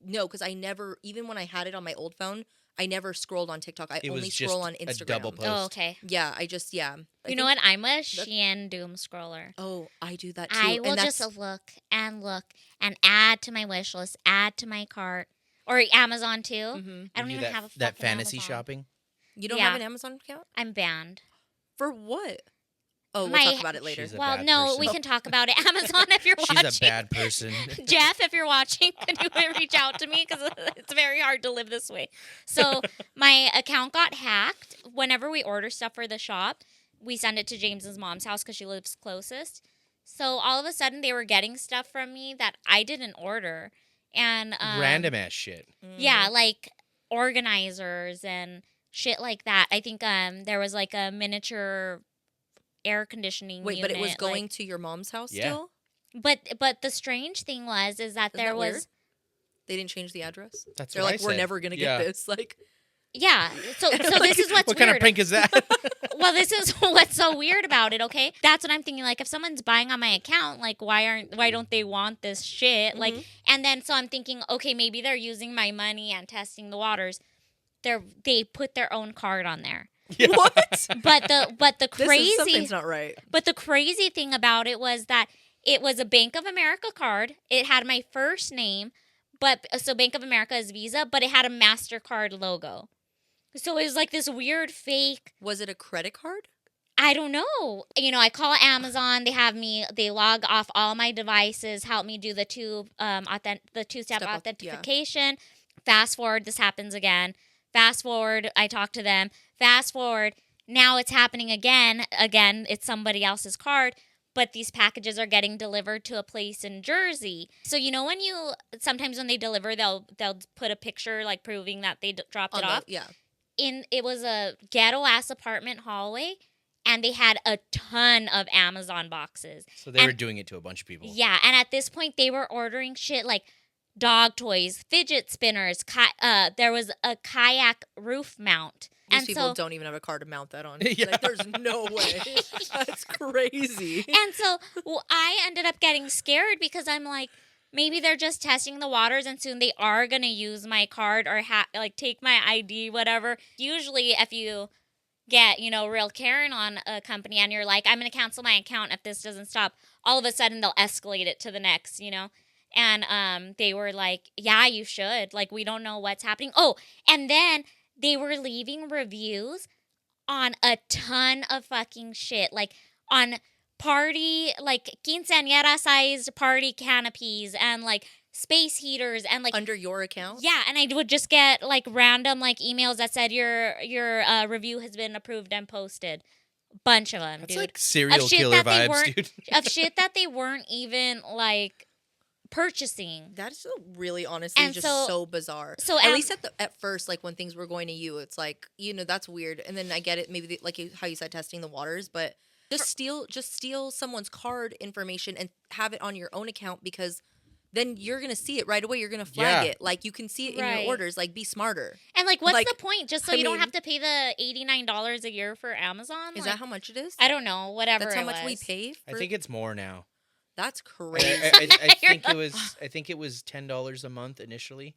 No, because I never, even when I had it on my old phone, I never scrolled on TikTok. I It only was scroll just on a Instagram. double post. Oh, okay. Yeah, I just You know what? I'm a Shein doom scroller. Oh, I do that too. I will and just look and add to my wish list, add to my cart, or Amazon too. Mm-hmm. I don't You do even that, have a that fucking fantasy Amazon. shopping. You don't Yeah. have an Amazon account? I'm banned. For what? Oh, we'll My- talk about it later. She's a Well, bad no, person. we can talk about it. Amazon, if you're watching. She's a bad person. Jeff, if you're watching, could you reach out to me? Because it's very hard to live this way. So my account got hacked. Whenever we order stuff for the shop, we send it to James's mom's house because she lives closest. So all of a sudden, they were getting stuff from me that I didn't order. And Random ass shit. yeah, like organizers and shit like that. I think there was like a miniature air conditioning Wait, but it was unit, going like, to your mom's house Yeah. still? but the strange thing was is that Isn't there that was weird? They didn't change the address? That's They're what like, I we're said. never going to Yeah. get this. Like, yeah. So this is what's what weird. kind of prank is that? Well, this is what's so weird about it, okay? That's what I'm thinking. Like, if someone's buying on my account, like, why don't they want this shit? Mm-hmm. Like, and then so I'm thinking, okay, maybe they're using my money and testing the waters. They put their own card on there. Yeah. what? But the crazy Something's not right. But the crazy thing about it was that it was a Bank of America card. It had my first name, so Bank of America is Visa, but it had a MasterCard logo. So it was like this weird fake. Was it a credit card? I don't know. You know, I call Amazon. They log off all my devices, help me do the two-step authentication. Fast forward, this happens again. Fast forward, I talk to them. Fast forward, now it's happening again. Again, it's somebody else's card, but these packages are getting delivered to a place in Jersey. So you know sometimes when they deliver, they'll put a picture like proving that they dropped it off. Yeah. It was a ghetto ass apartment hallway, and they had a ton of Amazon boxes. So they were doing it to a bunch of people. Yeah, and at this point they were ordering shit like dog toys, fidget spinners. There was a kayak roof mount. These And people so, don't even have a car to mount that on. Yeah. Like, there's no way. That's crazy. and so I ended up getting scared because I'm like, maybe they're just testing the waters, and soon they are gonna use my card or take my ID, whatever. Usually, if you get real Karen on a company and you're like, I'm gonna cancel my account if this doesn't stop, all of a sudden they'll escalate it to the next, And they were like, yeah, you should. Like, we don't know what's happening. Oh, and then they were leaving reviews on a ton of fucking shit. Like, on party, like, quinceañera-sized party canopies and, like, space heaters and, like... Under your account? Yeah, and I would just get, like, random, like, emails that said your review has been approved and posted. Bunch of them, That's dude. like serial killer vibes, dude. Of shit that they weren't even, like... purchasing. That's really honestly And just so bizarre. So at least at first, like when things were going to you, it's like, that's weird. And then I get it, maybe like how you said testing the waters, but just steal someone's card information and have it on your own account, because then you're gonna see it right away. You're gonna flag it. Like, you can see it in your orders. Like, be smarter. And like, what's Like, the point? Just so you don't have to pay the $89 a year for Amazon? Is that how much it is? I don't know. Whatever. That's how it much we was. pay. I think it's more now. That's crazy. I think it was $10 a month initially.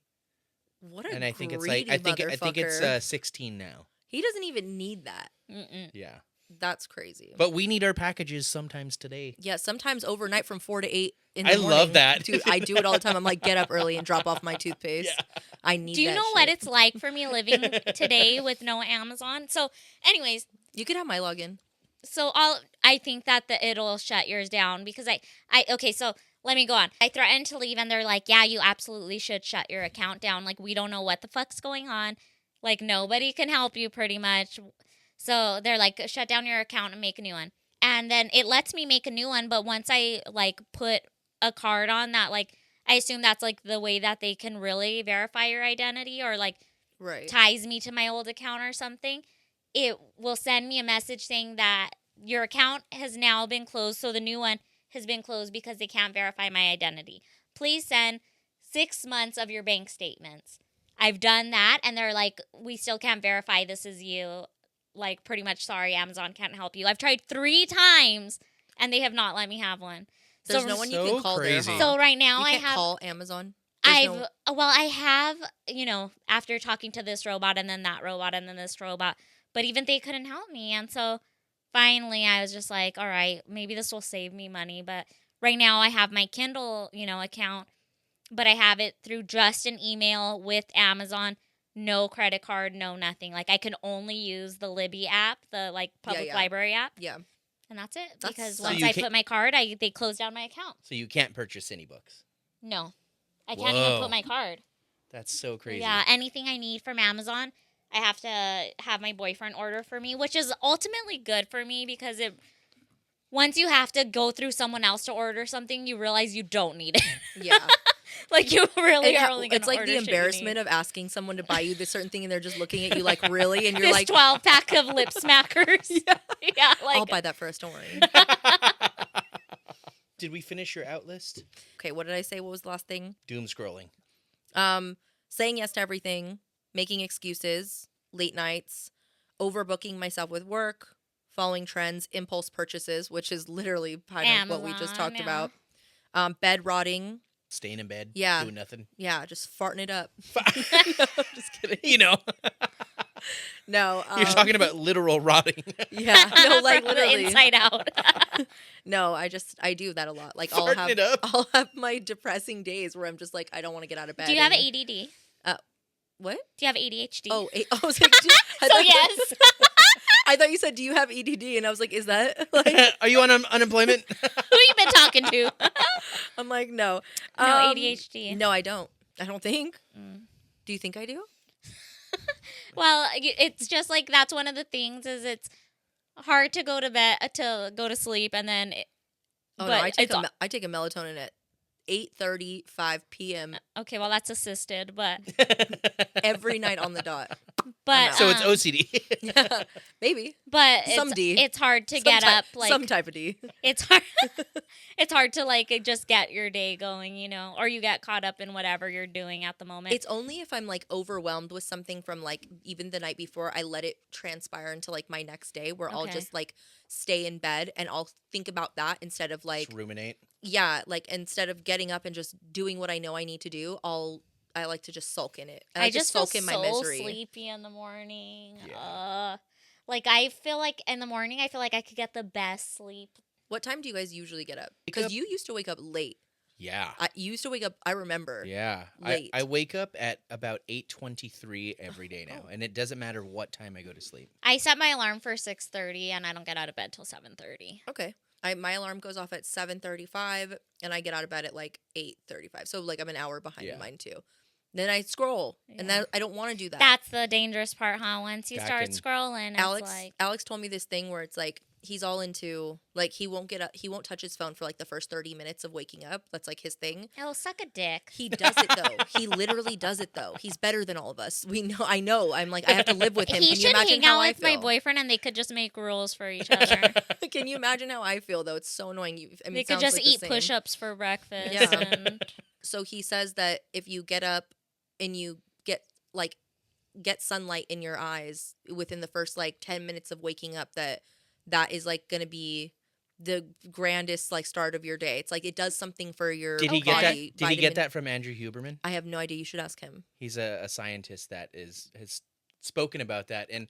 What a and I think it's greedy I think it's motherfucker. 16 now. He doesn't even need that. Mm-mm. Yeah. That's crazy. But we need our packages sometimes today. Yeah, sometimes overnight from 4 to 8 in the I morning. love that. Dude, I do it all the time. I'm like, get up early and drop off my toothpaste. Yeah. I need Do you that know shit. what it's like for me living today with no Amazon? So, anyways, You could have my login. so I think that it'll shut yours down because okay, so let me go on. I threatened to leave and they're like, yeah, you absolutely should shut your account down. Like, we don't know what the fuck's going on. Like, nobody can help you pretty much. So they're like, shut down your account and make a new one. And then it lets me make a new one. But once I like put a card on that, like, I assume that's like the way that they can really verify your identity, or like, ties me to my old account or something, it will send me a message saying that your account has now been closed, so the new one has been closed because they can't verify my identity. Please send 6 months of your bank statements. I've done that, and they're like, we still can't verify this is you. Like, pretty much, sorry, Amazon can't help you. I've tried 3 times, and they have not let me have one. There's no one you can call there, huh? So right now you can't call Amazon? I have, after talking to this robot and then that robot and then this robot, but even they couldn't help me. And so finally I was just like, all right, maybe this will save me money. But right now I have my Kindle, account, but I have it through just an email with Amazon, no credit card, no nothing. Like, I can only use the Libby app, the public library app. Yeah. And that's it. That's because so once I put my card, they close down my account. So you can't purchase any books? No. I can't even put my card. That's so crazy. Yeah, anything I need from Amazon, I have to have my boyfriend order for me, which is ultimately good for me because once you have to go through someone else to order something, you realize you don't need it. Yeah. Like, you really are only going to order It's like the embarrassment of asking someone to buy you this certain thing and they're just looking at you like, really? And you're this like... 12-pack of lip smackers. Yeah, I'll buy that first, don't worry. Did we finish your out list? Okay, what did I say? What was the last thing? Doom scrolling. Saying yes to everything, making excuses, late nights, overbooking myself with work, following trends, impulse purchases, which is literally kind of what we just talked about. Bed rotting. Staying in bed. Yeah. Doing nothing. Yeah, just farting it up. No, just kidding. No. You're talking about literal rotting. Yeah. No, like literally. Inside out. No, I do that a lot. Like, I'll have my depressing days where I'm just like, I don't want to get out of bed. Do you have ADD? What? Do you have ADHD? Oh, I was like, yes. I thought you said, do you have EDD? And I was like, is that like... Are you on unemployment? Who you been talking to? I'm like, no. No, ADHD. No, I don't. I don't think. Do you think I do? Well, it's just like, that's one of the things is it's hard to go to sleep, and then... I take a melatonin at 8:35 p.m. Okay, well, that's assisted, but... every night on the dot. But so it's OCD. Yeah, maybe. But some D. It's hard to get up. Like, some type of D. It's hard. It's hard to like just get your day going, or you get caught up in whatever you're doing at the moment. It's only if I'm like overwhelmed with something from like even the night before, I let it transpire into like my next day, where I'll just like stay in bed and I'll think about that instead of like just ruminate. Yeah, like instead of getting up and just doing what I know I need to do, I like to just sulk in it. I just sulk feel in my so misery. sleepy in the morning. Yeah. Like, I feel like in the morning, I feel like I could get the best sleep. What time do you guys usually get up? Because you used to wake up late. Yeah. You used to wake up, I remember. Yeah. Late. I wake up at about 8:23 every day now, and it doesn't matter what time I go to sleep. I set my alarm for 6:30, and I don't get out of bed till 7:30. Okay. My alarm goes off at 7:35, and I get out of bed at like 8:35. So like I'm an hour behind mine too. Then I scroll, and I don't want to do that. That's the dangerous part, huh? Once you start scrolling, Alex told me this thing where it's like he's all into like he won't touch his phone for like the first 30 minutes of waking up. That's like his thing. Oh, suck a dick. He does it though. He literally does it though. He's better than all of us. We know. I know. I'm like I have to live with him. He Can you should imagine hang how out I with feel? my boyfriend, and they could just make rules for each other. Can you imagine how I feel though? It's so annoying. They could just eat push-ups for breakfast. Yeah. And... So he says that if you get up and you get sunlight in your eyes within the first like 10 minutes of waking up, that is like going to be the grandest like start of your day. It's like it does something for your Did he body. Did he get that from Andrew Huberman? I have no idea. You should ask him. He's a scientist that has spoken about that, and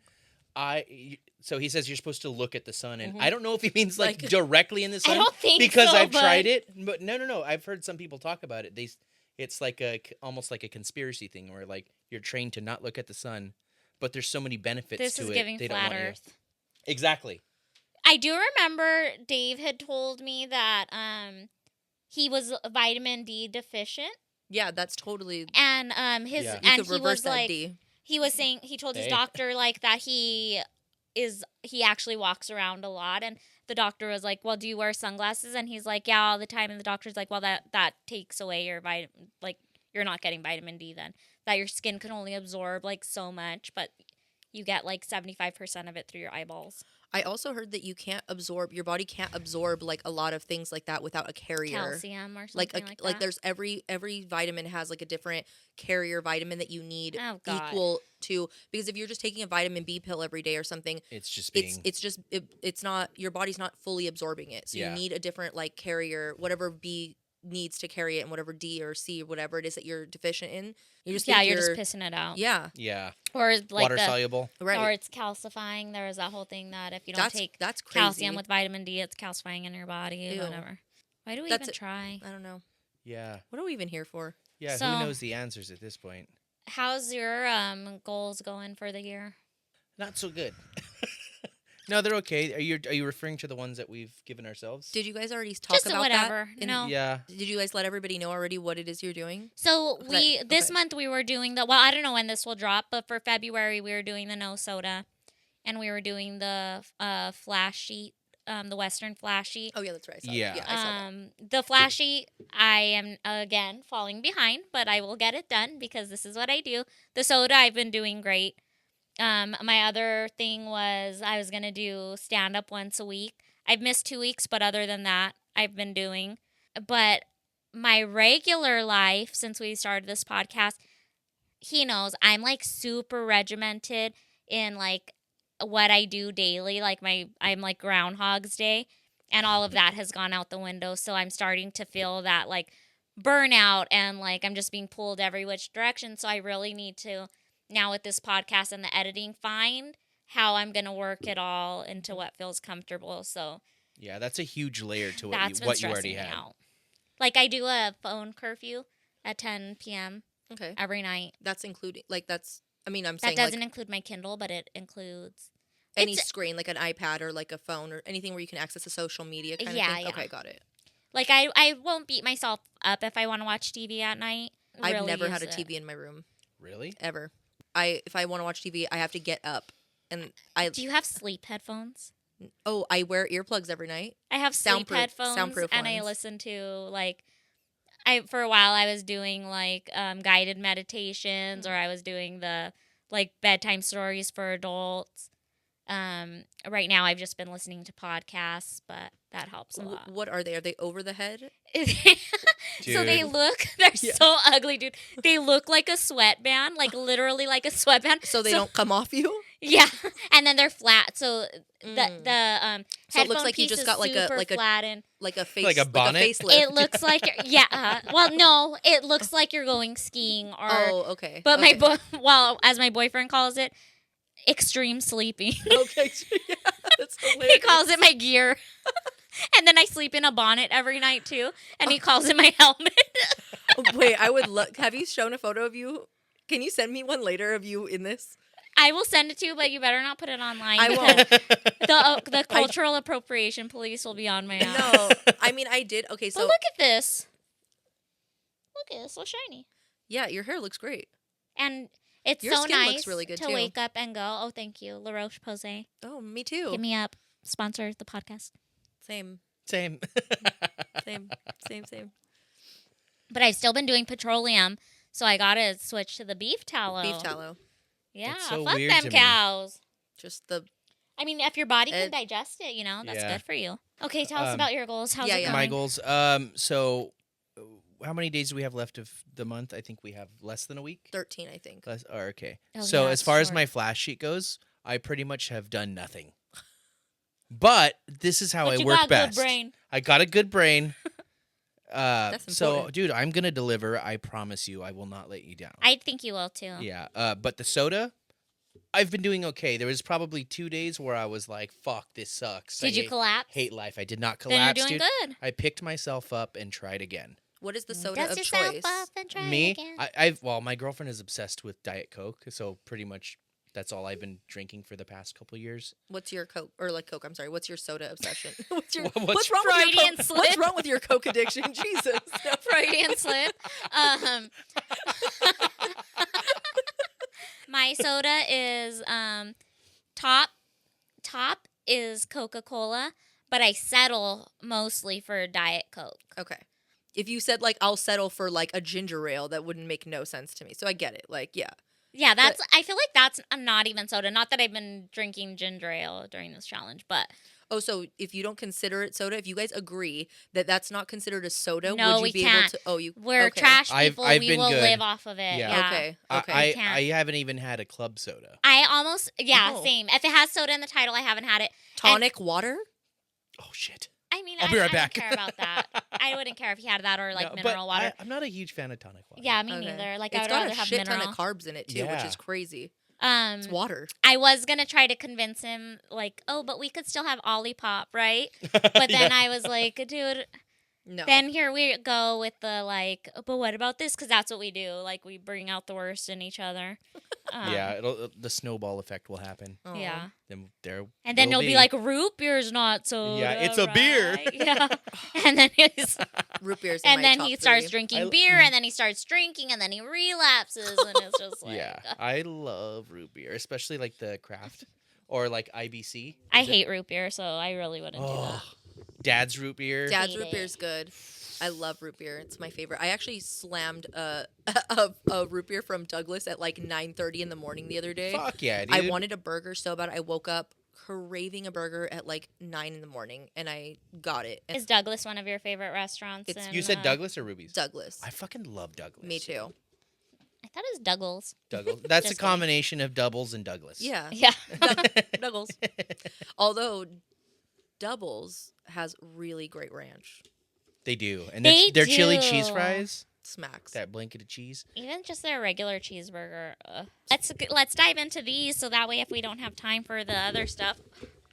so he says you're supposed to look at the sun, and I don't know if he means like directly in the sun. I don't think because so, I've tried it, but no. I've heard some people talk about it. It's like almost like a conspiracy thing where like you're trained to not look at the sun, but there's so many benefits to it. This is giving flat Earth. Exactly. I do remember Dave had told me that he was vitamin D deficient. Yeah, that's totally. And you could reverse that D. He was saying he told his doctor like that he actually walks around a lot, and the doctor was like, well, do you wear sunglasses? And he's like, yeah, all the time. And the doctor's like, well, that takes away your you're not getting vitamin D then. That your skin can only absorb like so much, but you get like 75% of it through your eyeballs. I also heard that your body can't absorb like a lot of things like that without a carrier. Calcium or something like that. Like there's every vitamin has like a different carrier vitamin that you need equal to, because if you're just taking a vitamin B pill every day or something, it's not, your body's not fully absorbing it. So you need a different like carrier, whatever B needs to carry it, and whatever D or C or whatever it is that you're deficient in. You're just pissing it out. Yeah. Yeah. Or like water soluble. Right. Or it's calcifying. There is that whole thing that if you don't take that's calcium with vitamin D, it's calcifying in your body. Ew. Whatever. Why do we even try? I don't know. Yeah. What are we even here for? Yeah. So, who knows the answers at this point? How's your goals going for the year? Not so good. No, they're okay. Are you referring to the ones that we've given ourselves? Did you guys already talk about whatever. that? No. Yeah. Did you guys let everybody know already what it is you're doing? So this month we were doing I don't know when this will drop, but for February we were doing the no soda, and we were doing the flash sheet, the Western flash sheet. Oh yeah, that's right. I saw yeah. That. Yeah, I saw that. The flash sheet, I am again falling behind, but I will get it done because this is what I do. The soda, I've been doing great. My other thing was I was going to do stand-up once a week. I've missed 2 weeks, but other than that, I've been doing. But my regular life, since we started this podcast, he knows I'm like super regimented in like what I do daily. Like I'm like Groundhog's Day, and all of that has gone out the window. So I'm starting to feel that like burnout, and like I'm just being pulled every which direction. So I really need to, now with this podcast and the editing, find how I'm going to work it all into what feels comfortable. So yeah, that's a huge layer to what you already had. Out. Like I do a phone curfew at 10 p.m. Okay. every night. That's including, like that's, I mean, I'm that saying doesn't like, include my Kindle, but it includes any screen, like an iPad or like a phone or anything where you can access a social media kind of thing. Yeah. Okay, got it. Like I won't beat myself up if I want to watch TV at night. I've never had a TV in my room. Really? Ever. If I want to watch TV, I have to get up, and Do you have sleep headphones? Oh, I wear earplugs every night. I have sleep headphones, soundproof and ones. I listen to like. For a while I was doing like guided meditations, or I was doing the like bedtime stories for adults. Right now I've just been listening to podcasts, but that helps a lot. What are they? Are they over the head? So they're so ugly, dude. They look like a sweatband, like literally like a sweatband. So they don't come off you? Yeah, and then they're flat. So the so it looks like you just got like a flattened. like a face, like a bonnet. Like a facelift. It looks like well, no, it looks like you're going skiing or. Oh, okay. But as my boyfriend calls it, extreme sleeping. Okay, yeah, that's hilarious. He calls it my gear. And then I sleep in a bonnet every night too, and he calls it my helmet. Wait, I would look. Have you shown a photo of you? Can you send me one later of you in this? I will send it to you, but you better not put it online. I won't. The cultural appropriation police will be on my ass. No, I mean I did. Okay, so but look at this. Look at it, it's so shiny. Yeah, your hair looks great, and it's your so skin nice looks really good to too. wake up and go, oh, thank you, La Roche-Posay. Oh, me too. Hit me up. Sponsor the podcast. Same. But I've still been doing petroleum, so I gotta switch to the beef tallow. Beef tallow. Yeah, It's so fuck weird them to me. cows. Just the. I mean, if your body can digest it, that's good for you. Okay, tell us about your goals. How's it going? My goals. So, how many days do we have left of the month? I think we have less than a week. 13, I think. Okay. Oh, so yeah, as far as short. my flash sheet goes, I pretty much have done nothing. But this is how I work best. Good brain. I got a good brain. That's so, important. dude, I'm gonna deliver. I promise you, I will not let you down. I think you will too. Yeah. But the soda, I've been doing okay. There was probably 2 days where I was like, "Fuck, this sucks." Did you collapse? Hate life. I did not Then you're collapse, doing dude. good. I picked myself up and tried again. What is the soda Dust of yourself choice? off and try Me, it again. my girlfriend is obsessed with Diet Coke, so pretty much that's all I've been drinking for the past couple years. What's your Coke Coke? I'm sorry. What's your soda obsession? What's What's wrong with Freudian your Coke? slip? What's wrong with your Coke addiction? Jesus. Freudian slip. My soda is top is Coca-Cola, but I settle mostly for Diet Coke. Okay. if you said like I'll settle for like a ginger ale, that wouldn't make no sense to me. So I get it. Like, yeah. Yeah, that's. I feel like that's not even soda. Not that I've been drinking ginger ale during this challenge, but Oh, so if you don't consider it soda, if you guys agree that that's not considered a soda, No, would you we be can't. able to? Oh, you. we're okay. trash I've people. We been will good. live off of it. Yeah. Yeah. Okay. Okay. I can't. haven't even had a club soda. I almost. Yeah, Oh. same. If it has soda in the title, I haven't had it. Tonic water. Oh shit! I mean, I'll be right I back. don't care about that. I wouldn't care if he had that or like No, mineral but water. I'm not a huge fan of tonic water. Yeah, me Okay. neither. Like It's I'd got rather a have shit mineral. ton of carbs in it too, which Yeah. is crazy. Um, It's water. I was gonna try to convince him, like, oh, but we could still have Olipop, right? But then I was like, dude. No. Then here we go with the like, but what about this? Because that's what we do. Like we bring out the worst in each other. Yeah, the snowball effect will happen. Oh. Yeah. Then there. And then will you'll be like, root beer's not soda. Yeah, it's a beer. right?" Yeah. And then he's, Root beer's in and my then top he starts 3. drinking beer, and then he starts drinking, and then he relapses, and it's just like, Yeah, I love root beer, especially like the craft or like IBC. I Is it- hate root beer, so I really wouldn't do that. Oh, Dad's root beer. Dad's Hate root it. beer's good. I love root beer. It's my favorite. I actually slammed a root beer from Douglas at like 9:30 in the morning the other day. Fuck yeah, dude. I wanted a burger so bad. I woke up craving a burger at like 9 in the morning, and I got it. And Is Douglas one of your favorite restaurants? It's- in, You said Douglas or Ruby's? Douglas. I fucking love Douglas. Me too. I thought it was Douglas. Douglas. That's a Just kidding. combination of doubles and Douglas. Yeah. Yeah. Douglas. Although Doubles has really great ranch. They do, and They their chili cheese do. fries, Smacks. that blanket of cheese. Even just their regular cheeseburger. Let's dive into these so that way if we don't have time for the other stuff,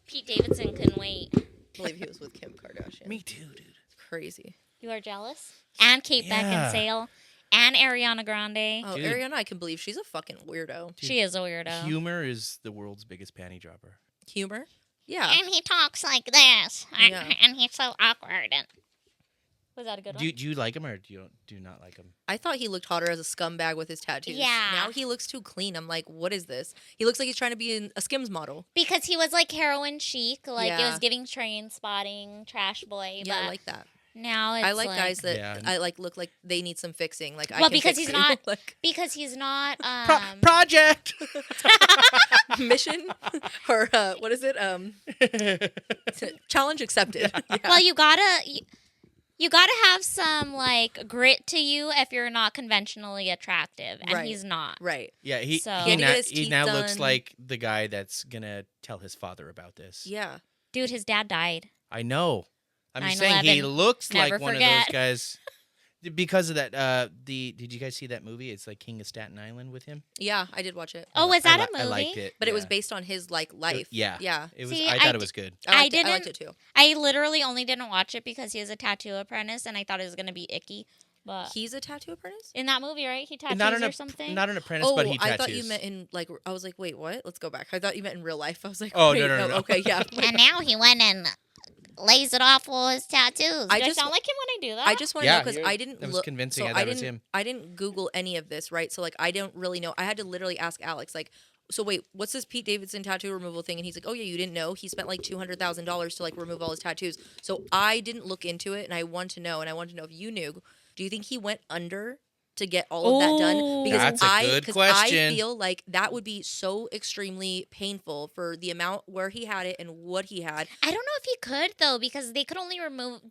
Pete Davidson can wait. I believe he was with Kim Kardashian. Me too, dude. It's crazy. You are jealous? And Kate Yeah. Beckinsale and Ariana Grande. Oh, Dude. Ariana, I can believe she's a fucking weirdo. She is a weirdo. Humor is the world's biggest panty dropper. Humor? Yeah. And he talks like this. Yeah. And he's so awkward. Was that a good one? Do you like him or do you not like him? I thought he looked hotter as a scumbag with his tattoos. Yeah. Now he looks too clean. I'm like, what is this? He looks like he's trying to be a Skims model. Because he was like heroin chic. Like it Yeah. was giving Train Spotting, Trash Boy. Yeah, but I like that. now it's I like guys that Yeah. I like look like they need some fixing. Like I Well, can because fix he's you. not- like Because he's not. Project. mission or what is it? Challenge accepted. Yeah. Well, you gotta have some like grit to you if you're not conventionally attractive, and Right. he's not. Right. Yeah, he So- he, He had to now, get his he teeth now looks done. like the guy that's gonna tell his father about this. Yeah. Dude, his dad died. I know. I'm just saying he 9/11. looks Never like one forget. of those guys. Because of that, did you guys see that movie? It's like King of Staten Island with him. Yeah, I did watch it. Oh, was that a I movie? liked it, But it was yeah. based on his like life. Yeah, Yeah. It was. See, I thought I it was good. I liked didn't- it too. I literally only didn't watch it because he was a tattoo apprentice, and I thought it was gonna be icky. But He's a tattoo apprentice? in that movie, right? He tattoos Not an or something. not an apprentice, Oh, but he tattoos. I thought you meant in like I was like, wait, what? Let's go back. I thought you meant in real life. I was like, Oh, wait, no. Okay, yeah. and now he went and lays it off all his tattoos. I Do I just- sound like him when I do that? I just want to Yeah, know because I didn't that was look. convincing. So I thought I it was didn't. him. I didn't Google any of this, right? So like, I don't really know. I had to literally ask Alex, like, so wait, what's this Pete Davidson tattoo removal thing? And he's like, oh yeah, you didn't know? He spent like $200,000 to like remove all his tattoos. So I didn't look into it, and I want to know, if you knew. Do you think he went under to get all of that done? Ooh. Because That's a good question. I feel like that would be so extremely painful for the amount where he had it and what he had. I don't know if he could though, because they could only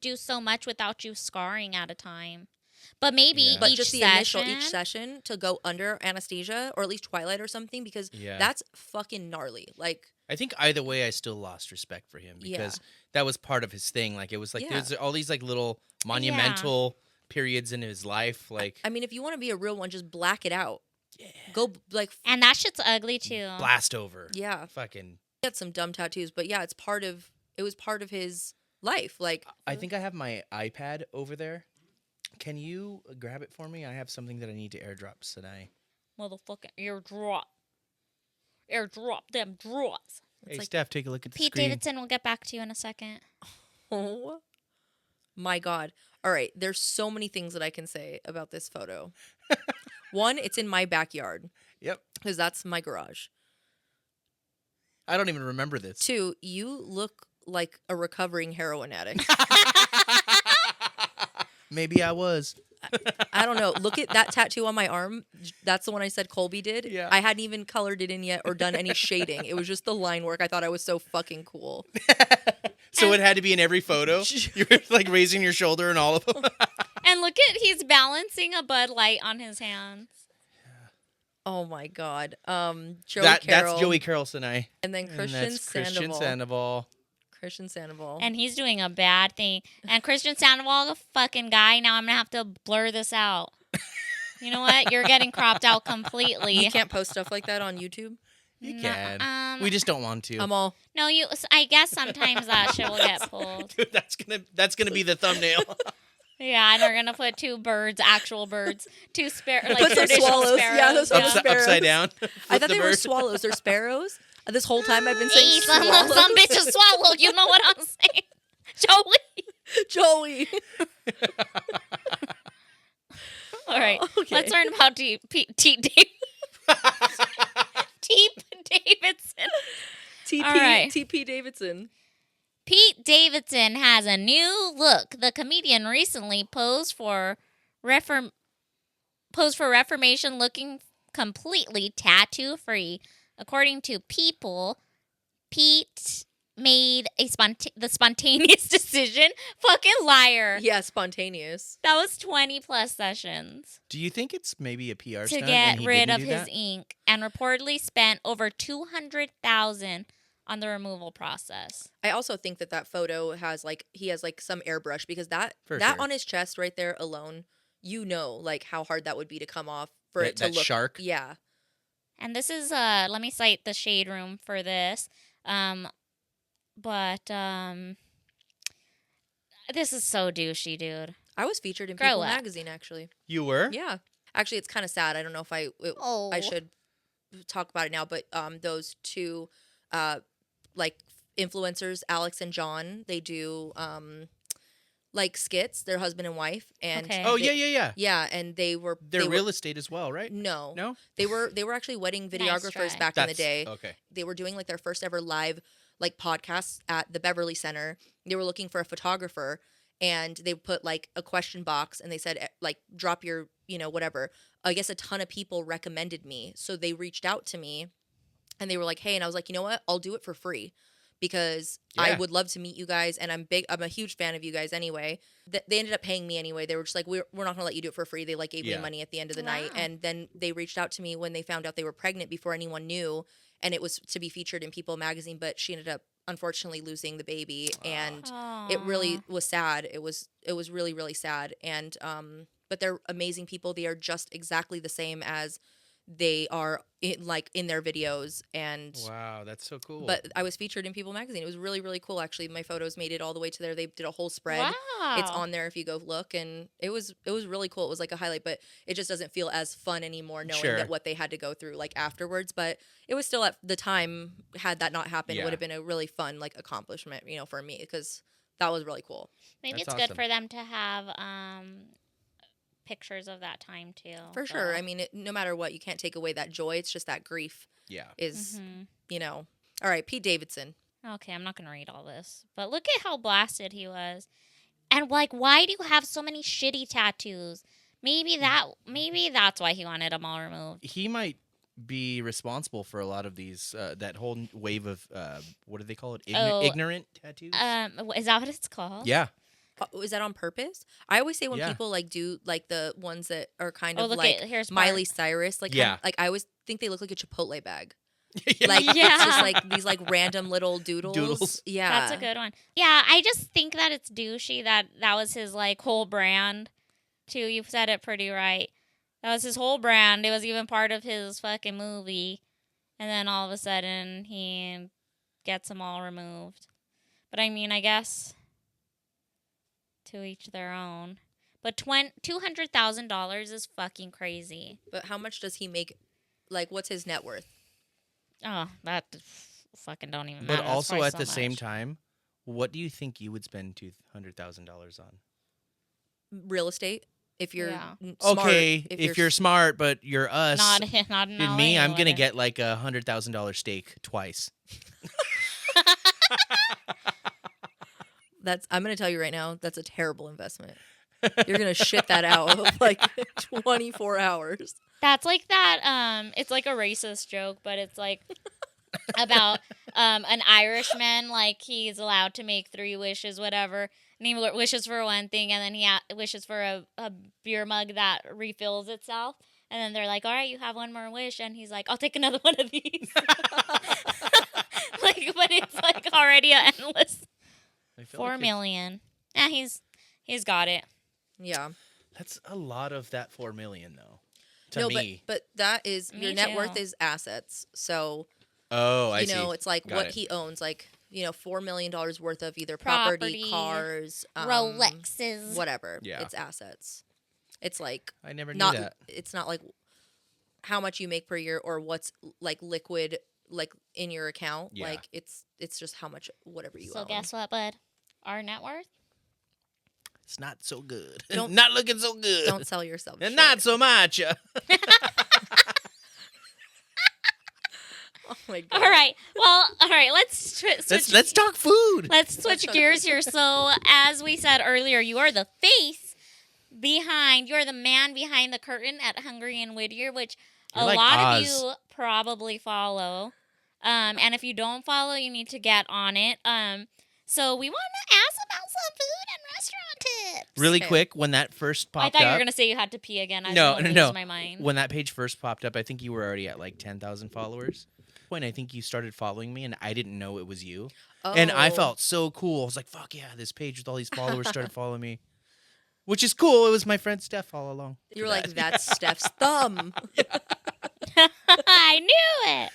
do so much without you scarring at a time. But maybe Yeah. But each just the session, initial each session to go under anesthesia or at least Twilight or something, because Yeah. that's fucking gnarly. Like, I think either way, I still lost respect for him because that was part of his thing. Like it was like Yeah. there's all these like little monumental periods in his life. Like I mean, if you want to be a real one, just black it out. yeah, Go like, and that shit's ugly too. blast over. yeah, Fucking. he had some dumb tattoos, but yeah, it was part of his life. Like, I think I have my iPad over there. Can you grab it for me? I have something that I need to airdrop Sanae. Motherfucking airdrop them draws. Hey, like- Steph, take a look at the Pete screen. Davidson will get back to you in a second. oh my God. All right, there's so many things that I can say about this photo. One, it's in my backyard Yep. because that's my garage. I don't even remember this. Two, you look like a recovering heroin addict. Maybe I was. I don't know. Look at that tattoo on my arm. That's the one I said Colby did. Yeah. I hadn't even colored it in yet or done any shading. It was just the line work. I thought I was so fucking cool. So it had to be in every photo? You were like raising your shoulder in all of them? And look at, he's balancing a Bud Light on his hands. Oh my God. Joey Carroll. Carroll. That's Joey Carroll, Sanae. And then Christian Sandoval. Christian Sandoval. And he's doing a bad thing. And Christian Sandoval, the fucking guy, now I'm going to have to blur this out. You know what? You're getting cropped out completely. You can't post stuff like that on YouTube? You can. We just don't want to. I'm all... No, I guess sometimes that shit will get pulled. Dude, that's gonna be the thumbnail. Yeah, and we're gonna put two birds, actual birds, two like put some traditional swallows. sparrows. Yeah, those are sparrows. Upside down. I thought they were swallows. They're sparrows. This whole time I've been saying swallows. Some bitches swallow. You know what I'm saying, Joey. All right, Okay. let's learn about Pete Davidson. TP Davidson. Pete Davidson has a new look. The comedian recently posed for Reformation, looking completely tattoo-free. According to People, Pete made the spontaneous decision. Fucking liar. Yeah, spontaneous. That was 20+ sessions. Do you think it's maybe a PR to stunt get and he rid didn't of do his that? ink, and reportedly spent over $200,000 on the removal process. I also think that photo has he has some airbrush, because that For sure. sure. On his chest right there alone, how hard that would be to come off for it to That look shark? Yeah. And this is let me cite the Shade Room for this. But this is so douchey, dude. I was featured in Grow People up. magazine, actually. You were? Yeah. Actually, it's kind of sad. I don't know if I should talk about it now, but those two influencers, Alex and John, they do skits. They're husband and wife, and Okay. Oh, yeah. yeah, and They're they were, real estate as well, right? No, they were actually wedding Nice videographers try. back in the day. Okay. They were doing their first ever live podcasts at the Beverly Center. They were looking for a photographer, and they put a question box, and they said drop your whatever. I guess a ton of people recommended me, so they reached out to me, and they were like, hey, and I was like, you know what, I'll do it for free, because I Yeah. would love to meet you guys, and I'm a huge fan of you guys anyway. They ended up paying me anyway. They were just like, we're not gonna let you do it for free. They gave me money at the end of the night, Wow. and then they reached out to me when they found out they were pregnant before anyone knew, and it was to be featured in People magazine, but she ended up unfortunately losing the baby, and it really was sad. It was really, really sad, and but they're amazing people. They are just exactly the same as they are in their videos, and Wow, that's so cool. but I was featured in People magazine. It was really, really cool. Actually, my photos made it all the way to there. They did a whole spread. Wow. It's on there if you go look, and it was really cool. It was a highlight, but it just doesn't feel as fun anymore knowing Sure. that what they had to go through afterwards. But it was still, at the time, had that not happened, Yeah. would have been a really fun accomplishment, for me, because that was really cool. Maybe That's it's good awesome. for them to have pictures of that time too. For sure. I mean, no matter what, you can't take away that joy. It's just that grief yeah. is, All right, Pete Davidson. Okay, I'm not gonna read all this, but look at how blasted he was, and why do you have so many shitty tattoos? Maybe that's why he wanted them all removed. He might be responsible for a lot of these, that whole wave of, what do they call it? Ignorant tattoos? Is that what it's called? Yeah. Is that on purpose? I always say when Yeah. people do the ones that are kind Oh, of look at here's Miley Bart. Cyrus, Yeah. I always think they look like a Chipotle bag. Yeah. It's just these random little doodles. Doodles. Yeah, That's a good one. Yeah, I just think that it's douchey that was his whole brand too. You said it pretty right. That was his whole brand. It was even part of his fucking movie, and then all of a sudden he gets them all removed. But I mean, I guess to each their own. But $200,000 is fucking crazy. But how much does he make? What's his net worth? Oh, that fucking don't even matter. But That's also probably at so the same much. time, what do you think you would spend $200,000 on? Real estate. If you're Yeah. smart, Okay, if you're smart, but you're us. Not in and LA, me, I'm gonna what? get a $100,000 steak twice. I'm gonna tell you right now, that's a terrible investment. You're gonna shit that out like 24 hours. That's like that. It's like a racist joke, but it's like about an Irishman. Like he's allowed to make 3 wishes, whatever. And he wishes for one thing, and then he wishes for a beer mug that refills itself. And then they're like, "All right, you have one more wish," and he's like, "I'll take another one of these." Like, but it's like already an endless 4 million. Yeah, he's got it. Yeah. That's a lot of that 4 million though. To me. But that is Me your net too. worth is assets. So I see. it's like Got what it. he owns, like $4 million worth of either property, cars, Rolexes, whatever. Yeah. It's assets. It's like I never knew not. that. It's not like how much you make per year or what's like liquid like in your account. Yeah. Like it's just how much whatever you So own. guess what, bud? Our net worth? It's not so good. Don't- Not looking so good. Don't sell yourself. And short. not so much. Oh my god. All right. Well, all right. Let's switch. Let's talk food. Let's switch gears here. So, as we said earlier, you are the face behind. You're the man behind the curtain at Hungry and Whittier, which You're a like lot Oz. of you probably follow. And if you don't follow, you need to get on it. So we want to ask about some food and restaurant tips. Really Okay. quick, when that first I popped thought you up, were gonna say you had to pee again. I No, was gonna no. lose my mind. when that page first popped up, I think you were already at like 10,000 followers. When I think you started following me, and I didn't know it was you, and I Oh. felt so cool. I was like, "Fuck yeah!" This page with all these followers started following me, which is cool. It was my friend Steph all along. You were like, that's Steph's thumb. I knew it.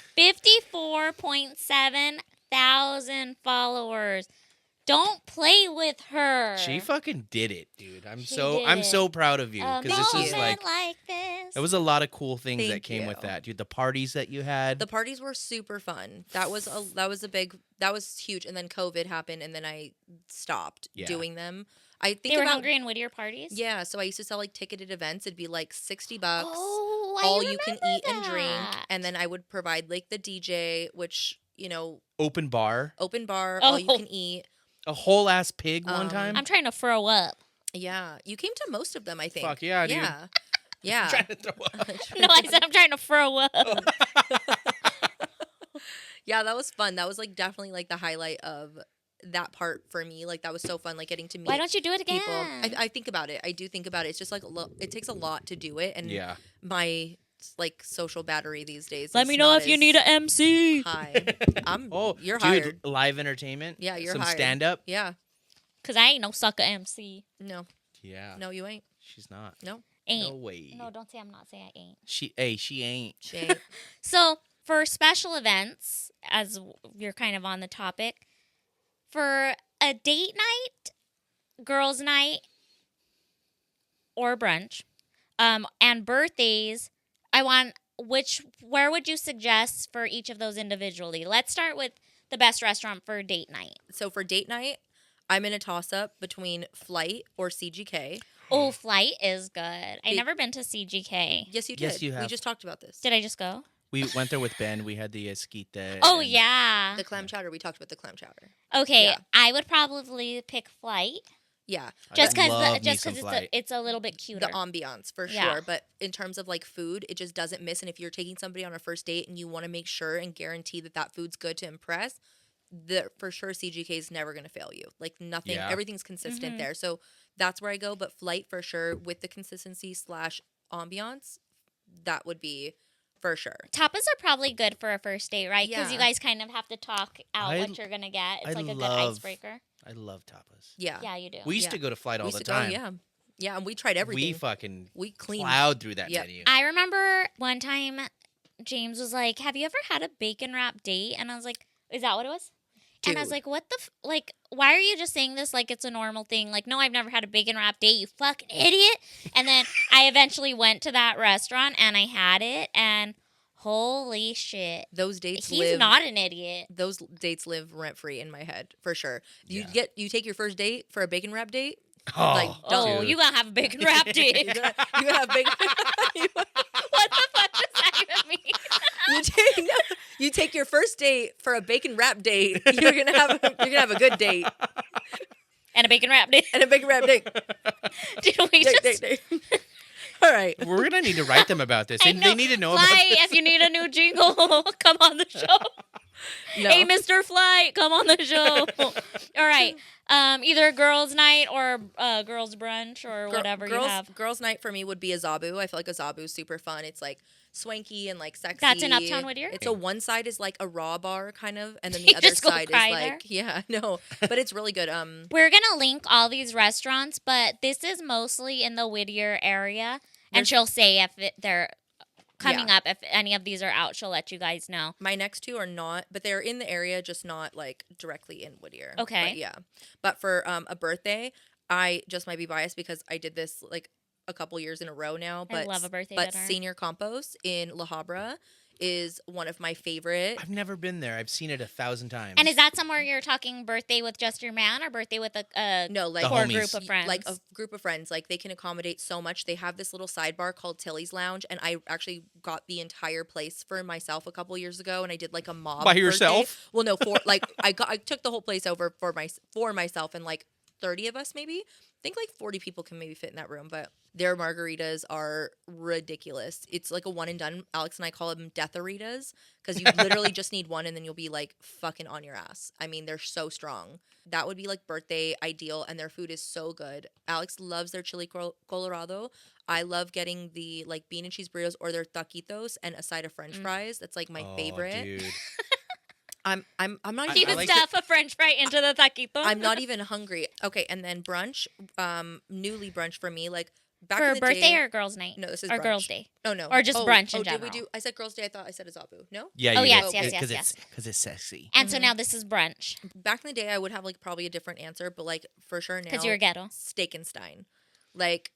54.7 thousand followers. Don't play with her. She fucking did it, dude. I'm She so did proud of you A because this is moment like this. there was a lot of cool things that Thank came with you. that, dude. The parties that you had. The parties were super fun. That was huge. And then COVID happened, and then I stopped Yeah. doing them. I think They were about Hungry and Whittier parties. yeah. So I used to sell like ticketed events. It'd be like $60. Oh, I all you can remember eat and drink, that. and then I would provide like the DJ, which Open bar, open bar, Oh. all you can eat. a whole ass pig one Um, time. I'm trying to throw up. Yeah, you came to most of them, I think. Fuck yeah, dude. Yeah, yeah. Trying to throw up. No, I said I'm trying to throw up. Yeah, that was fun. That was like definitely like the highlight of that part for me. Like that was so fun, like getting to meet Why don't you do it again? people. I think about it. I do think about it. It's just like it takes a lot to do it, and Yeah. my like social battery these days. Let is me know not if you as need an MC. high. You're dude, hired. live entertainment. Yeah, you're some hired. stand up. Yeah, Cause I ain't no sucker MC. no, Yeah. no, you ain't. She's not. No, Ain't. No way. No, don't say I'm not saying I ain't. She ain't. she ain't. So for special events, as you're kind of on the topic, for a date night, girls' night, or brunch, and birthdays, where would you suggest for each of those individually? Let's start with the best restaurant for date night. So for date night, I'm in a toss up between Flight or CGK. Oh, Flight is good. I've Be- never been to CGK. Yes, you did. Yes, you We have. just talked about this. Did I just go? We went there with Ben. We had the esquite. Oh, and- yeah. The clam chowder. We talked about the clam chowder. Okay, yeah. I would probably pick Flight Yeah, I just love me because some Flight. it's a little bit cuter. the ambiance for Yeah. sure. But in terms of like food, it just doesn't miss. And if you're taking somebody on a first date and you want to make sure and guarantee that that food's good to impress, for sure CGK is never going to fail you. Like nothing, Yeah. everything's consistent Mhm. there. So that's where I go. But Flight for sure with the consistency / ambiance, that would be for sure. Tapas are probably good for a first date, right? Because you Yeah. guys kind of have to talk out I- what you're gonna get. It's I like a good love- icebreaker. I love tapas. Yeah. Yeah, you do. We used Yeah. to go to Flight We all used the to go, time. yeah. Yeah, and we tried everything. We fucking We cleaned. plowed through that Yep. menu. I remember one time James was like, "Have you ever had a bacon wrap date?" And I was like, "Is that what it was?" And I was Dude. like, "What the like? Why are you just saying this like it's a normal thing? Like, no, I've never had a bacon wrap date. You fucking idiot!" And then I eventually went to that restaurant and I had it, and holy shit, Those dates he's live. not an idiot. Those dates live rent free in my head for sure. Yeah. You take your first date for a bacon wrap date. Oh, Like, Oh, dude. you gonna have a bacon wrap date? You're gonna have bacon. What the fuck does that even mean? you take your first date for a bacon wrap date. You're gonna have a good date. And a bacon wrap ding. And a bacon wrap ding. Did we Ding, just... ding, ding. All right. We're gonna need to write them about this. They need to know about Fly, this. if you need a new jingle, come on the show. No. Hey, Mr. Flight, come on the show. All right. Either girls' night or girls' brunch or whatever you have. Girls' night for me would be a Zabu. I feel like a Zabu is super fun. It's like swanky and like sexy. That's in Uptown Whittier? It's a one side is like a raw bar kind of, and then the other side is like but it's really good. We're gonna link all these restaurants, but this is mostly in the Whittier area, and she'll say if they're coming up. If any of these are out, she'll let you guys know. My next two are not, but they're in the area, just not like directly in Whittier. Okay. But yeah. But for a birthday, I just might be biased because I did this like a couple years in a row now. But I love a birthday But dinner. Senior Campos in La Habra is one of my favorite. I've never been there. I've seen it 1,000 times. And is that somewhere you're talking birthday with just your man or birthday with a No, like core homies. group of friends? Like a group of friends. Like they can accommodate so much. They have this little sidebar called Tilly's Lounge, and I actually got the entire place for myself a couple years ago, and I did like a mob By birthday. yourself? Well, no, for like I took the whole place over for myself, and like 30 of us maybe. I think like 40 people can maybe fit in that room, but their margaritas are ridiculous. It's like a one and done. Alex and I call them deatharitas because you literally just need one and then you'll be like fucking on your ass. I mean, they're so strong. That would be like birthday ideal, and their food is so good. Alex loves their chili colorado. I love getting the like bean and cheese burritos or their taquitos and a side of French fries. That's like my favorite. Dude. I'm not you even like stuff a French fry into the taquito. I'm not even hungry. Okay, and then brunch, newly brunch for me, like back for in a the birthday day, or girls' night? No, this is or brunch. girls' day. Oh no, Or just brunch in Did we general. do? I said girls' day. I thought I said Azabu. No. Yeah. Oh, you yes, did. yes, Because yes. Because it's sexy. And so now this is brunch Back in the day, I would have like probably a different answer, but like for sure now, because you're ghetto. Steakenstein. Like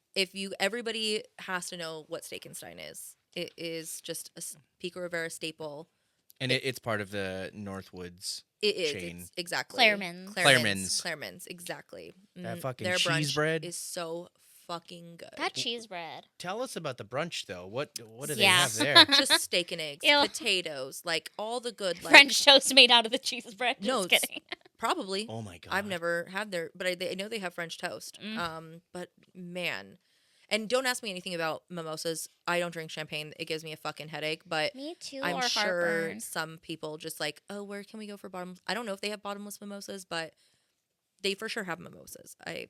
everybody has to know what Steakenstein is. It is just a Pico Rivera staple. And it's part of the Northwoods It is chain. it's exactly Claremon's. Exactly. That fucking Their cheese brunch bread is so fucking good. That cheese bread. Tell us about the brunch, though. What do they Yeah. have there? Just steak and eggs, Ew. potatoes, like all the good like French toast made out of the cheese bread. Just No, kidding. probably. Oh, my God. I've never had their, but I know they have French toast. But man, and don't ask me anything about mimosas. I don't drink champagne. It gives me a fucking headache. But Me too. I'm or sure heartburn. some people just like, oh, where can we go for bottom? I don't know if they have bottomless mimosas, but they for sure have mimosas. I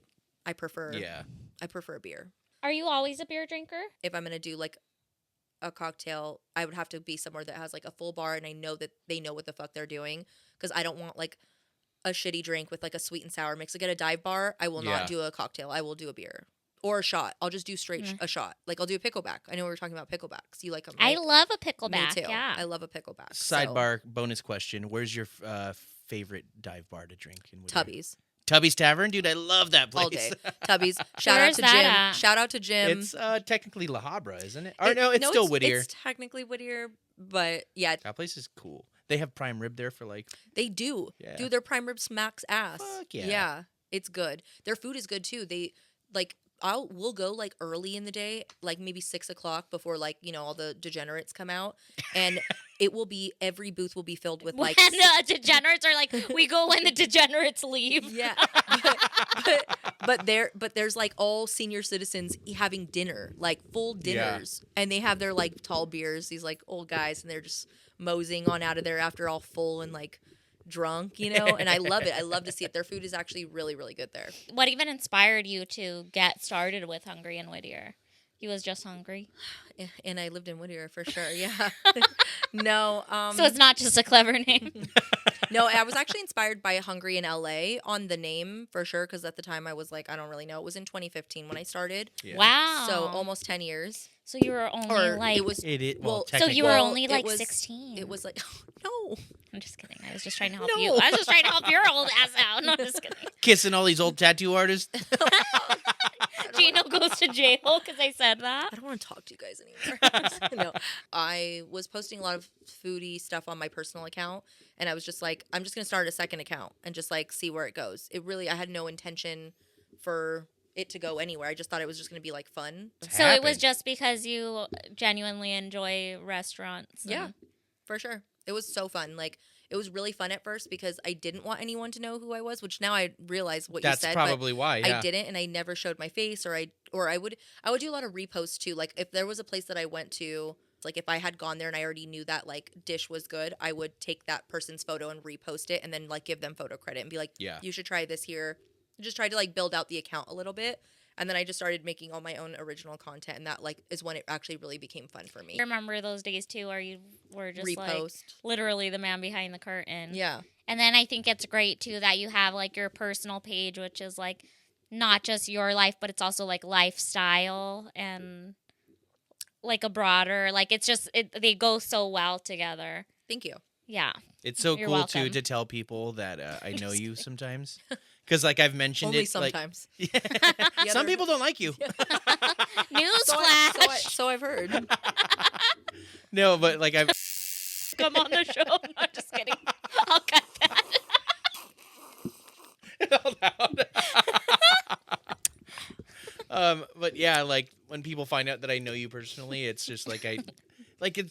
prefer. Yeah. I prefer beer. Are you always a beer drinker? If I'm gonna do like a cocktail, I would have to be somewhere that has like a full bar, and I know that they know what the fuck they're doing, because I don't want like a shitty drink with like a sweet and sour mix. Like at a dive bar, I will Yeah. not do a cocktail. I will do a beer or a shot. I'll just do straight a shot. Like I'll do a pickleback. I know we were talking about picklebacks. You like them? I Right? love a pickleback. Me too. Yeah. I love a pickleback. So, Sidebar bonus question. Where's your favorite dive bar to drink in Whittier? Tubby's Tubby's Tavern? Dude, I love that place. all day. Tubby's. Shout out Where's to that Jim. at? Shout out to Jim. It's technically La Habra, isn't it? Or no, it's still Whittier. It's technically Whittier, but yeah, That place is cool. They have prime rib there for like... they do. Yeah. Dude, their prime rib smacks ass. Fuck yeah. Yeah, it's good. Their food is good too. They like we'll go like early in the day, like maybe 6 o'clock before like, you know, all the degenerates come out, and it will be every booth will be filled with When like the degenerates are like, we go when the degenerates leave. yeah, but there's like all senior citizens having dinner, like full dinners, and they have their like tall beers. These like old guys, and they're just moseying on out of there after all full and like drunk, you know. And I love it. I love to see it. Their food is actually really, really good there. What even inspired you to get started with Hungry in Whittier? He was just hungry. And I lived in Whittier for sure. Yeah. No. So it's not just a clever name. No, I was actually inspired by Hungry in LA on the name for sure, because at the time I was like, I don't really know. It was in 2015 when I started. Yeah. Wow. So almost 10 years. So you were only Or like... it was Well, so you were Well, only it like was- 16. it was like no. I'm just kidding. I was just trying to help No. you. I was just trying to help your old ass out. No, I'm just kidding. kissing all these old tattoo artists. Gino goes to jail because I said that. I don't want to talk to you guys anymore. No, I was posting a lot of foodie stuff on my personal account, and I was just like, I'm just gonna start a second account and just like see where it goes. I had no intention for it to go anywhere. I just thought it was just gonna be like fun. So it was happened? just because you genuinely enjoy restaurants. Yeah, for sure. It was so fun. Like it was really fun at first because I didn't want anyone to know who I was, which now I realize what That's you said. probably why. Yeah. I didn't, and I never showed my face, or I would do a lot of reposts too. Like if there was a place that I went to, like if I had gone there and I already knew that like dish was good, I would take that person's photo and repost it, and then like give them photo credit and be like, yeah, you should try this here. Just try to like build out the account a little bit. And then I just started making all my own original content, and that like is when it actually really became fun for me. I remember those days too, where you were just Repost. like literally the man behind the curtain. Yeah. And then I think it's great too that you have like your personal page, which is like not just your life, but it's also like lifestyle and like a broader, like it's just they go so well together. Thank you. Yeah. It's so You're cool welcome. too to tell people that I know you sometimes. Because like I've mentioned Only it sometimes. Like, some people don't like you. Newsflash. So I've heard. No, but like I've Come on the show. No, I'm just kidding. I'll cut that. But yeah, like when people find out that I know you personally, it's just like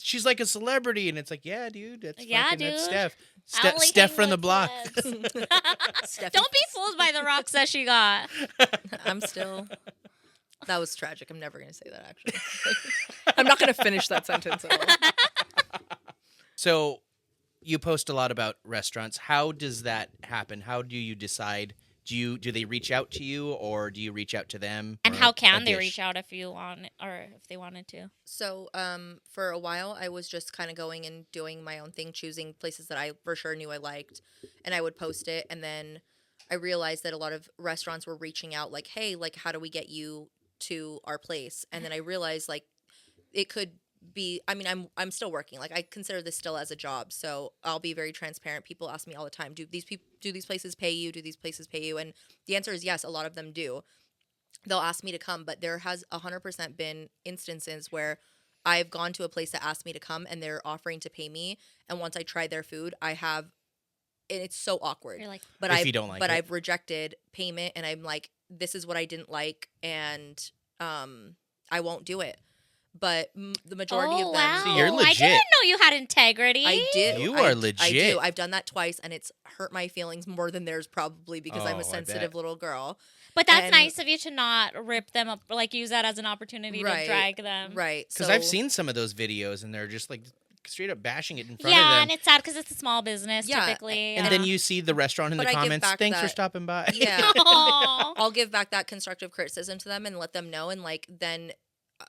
she's like a celebrity, and it's like, yeah, dude, that's Steph. Steph from the block. Don't be fooled by the rocks that she got. I'm still. That was tragic. I'm never gonna say that. Actually, I'm not gonna finish that sentence at all. So, you post a lot about restaurants. How does that happen? How do you decide? Do they reach out to you, or do you reach out to them? And how can they reach out if you want, or if they wanted to? So, for a while, I was just kind of going and doing my own thing, choosing places that I for sure knew I liked, and I would post it. And then I realized that a lot of restaurants were reaching out, like, "Hey, like, how do we get you to our place?" And then I realized, like, it could be. I mean, I'm still working. Like, I consider this still as a job, so I'll be very transparent. People ask me all the time, do these places pay you? Do these places pay you? And the answer is yes. A lot of them do. They'll ask me to come, but there has 100% been instances where I've gone to a place that asked me to come and they're offering to pay me, and once I try their food, and it's so awkward. You're like, but if you don't like it. I've rejected payment, and I'm like, this is what I didn't like, and I won't do it. But the majority of them. Wow. See, you're legit. I didn't know you had integrity. I did. You are legit. I do. I've done that twice, and it's hurt my feelings more than theirs probably because I'm Oh, I a sensitive bet. little girl. But that's And- nice of you to not rip them up, like use that as an opportunity to drag them. Right. Because I've seen some of those videos, and they're just like straight up bashing it in front of Yeah, them. and it's sad because it's a small business Yeah, typically. And then you see the restaurant in But the I give comments. back Thanks for that- stopping by. Yeah. Aw. I'll give back that constructive criticism to them and let them know, and like then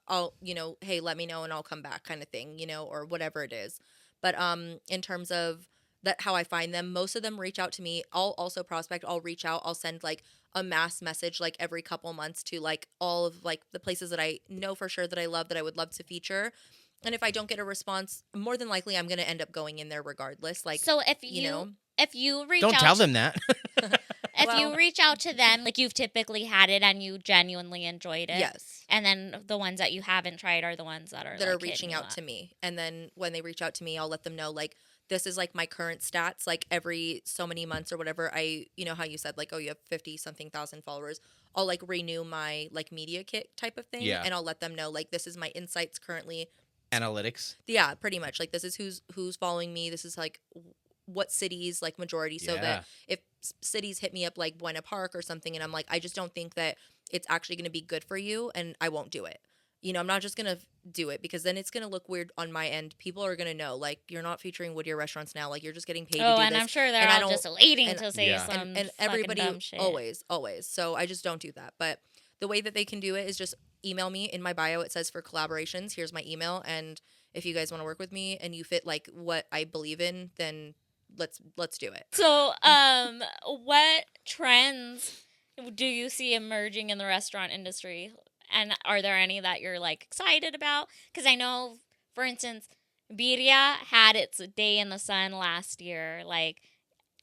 I'll, hey, let me know and I'll come back kind of thing, or whatever it is. But in terms of that, how I find them, most of them reach out to me. I'll also prospect. I'll reach out. I'll send like a mass message like every couple months to like all of like the places that I know for sure that I love, that I would love to feature. And if I don't get a response, more than likely I'm going to end up going in there regardless. Like, So if you reach Don't out tell them that. if Well- you reach out to them, like you've typically had it and you genuinely enjoyed it. yes. And then the ones that you haven't tried are the ones that are Reaching out to me. And then when they reach out to me, I'll let them know like this is like my current stats, like every so many months or whatever. I how you said like, oh, you have 50 something thousand followers. I'll like renew my like media kit type of thing. Yeah. And I'll let them know like this is my insights currently. Analytics. Yeah, pretty much. Like this is who's following me. This is like what cities, like majority. So that if cities hit me up like Buena Park or something and I'm like, I just don't think that it's actually going to be good for you, and I won't do it. I'm not just going to do it because then it's going to look weird on my end. People are going to know, like, you're not featuring Whittier restaurants now. Like, you're just getting paid to do and this. I'm sure they're And I all don't- just waiting and- to say Yeah. some and everybody dumb shit. always. So I just don't do that. But the way that they can do it is just email me. In my bio, it says for collaborations. Here's my email. And if you guys want to work with me and you fit like what I believe in, then let's do it. So, what trends do you see emerging in the restaurant industry? And are there any that you're like excited about? Because I know, for instance, birria had its day in the sun last year. Like,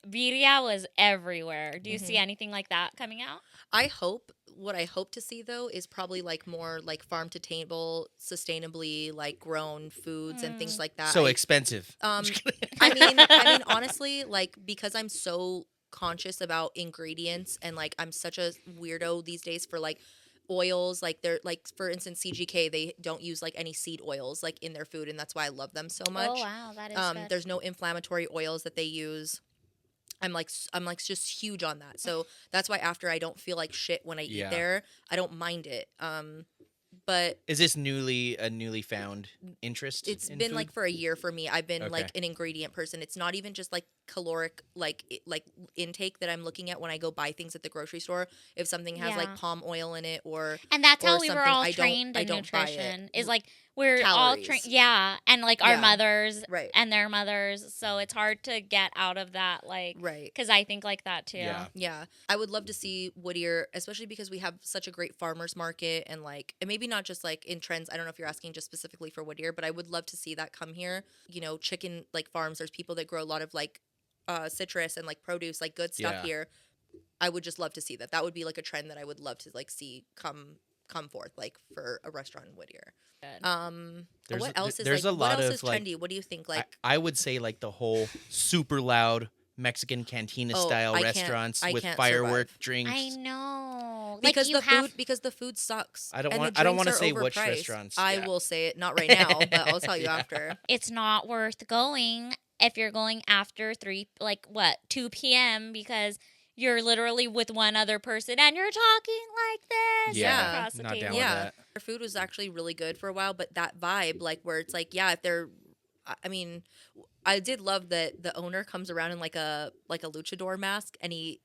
birria was everywhere. Do you see anything like that coming out? What I hope to see though is probably like more like farm to table, sustainably like grown foods and things like that. So expensive. I mean, honestly, like because I'm so conscious about ingredients and like I'm such a weirdo these days for like oils, like they're like, for instance, CGK, they don't use like any seed oils like in their food, and that's why I love them so much. Oh wow, that is good. There's no inflammatory oils that they use. I'm like just huge on that. So that's why after I don't feel like shit when I eat there, I don't mind it. But is this a newly found interest? It's in been food? like for a year for me. I've been like an ingredient person. It's not even just like caloric like intake that I'm looking at when I go buy things at the grocery store. If something has like palm oil in it and that's how we were all I trained in don't nutrition. Is like we're Calories. all trained, and like our mothers, right, and their mothers. So it's hard to get out of that, like, right. Because I think like that too. Yeah. I would love to see Whittier, especially because we have such a great farmers market, and like, and maybe not just like in trends. I don't know if you're asking just specifically for Whittier, but I would love to see that come here. You know, chicken like farms. There's people that grow a lot of like citrus and like produce, like good stuff here. I would just love to see that. That would be like a trend that I would love to like see come forth, like for a restaurant in Whittier. What else is there's like, a lot what else of, is like, trendy? What do you think? Like, I would say like the whole super loud Mexican cantina style restaurants with firework drinks. I know, because like because the food sucks. I don't want to say which restaurants. I will say it, not right now, but I'll tell you after. It's not worth going if you're going after 2 p.m. because you're literally with one other person and you're talking like this across the table. Their food was actually really good for a while, but that vibe, like where it's like, if they're, I mean, I did love that the owner comes around in like a luchador mask, and he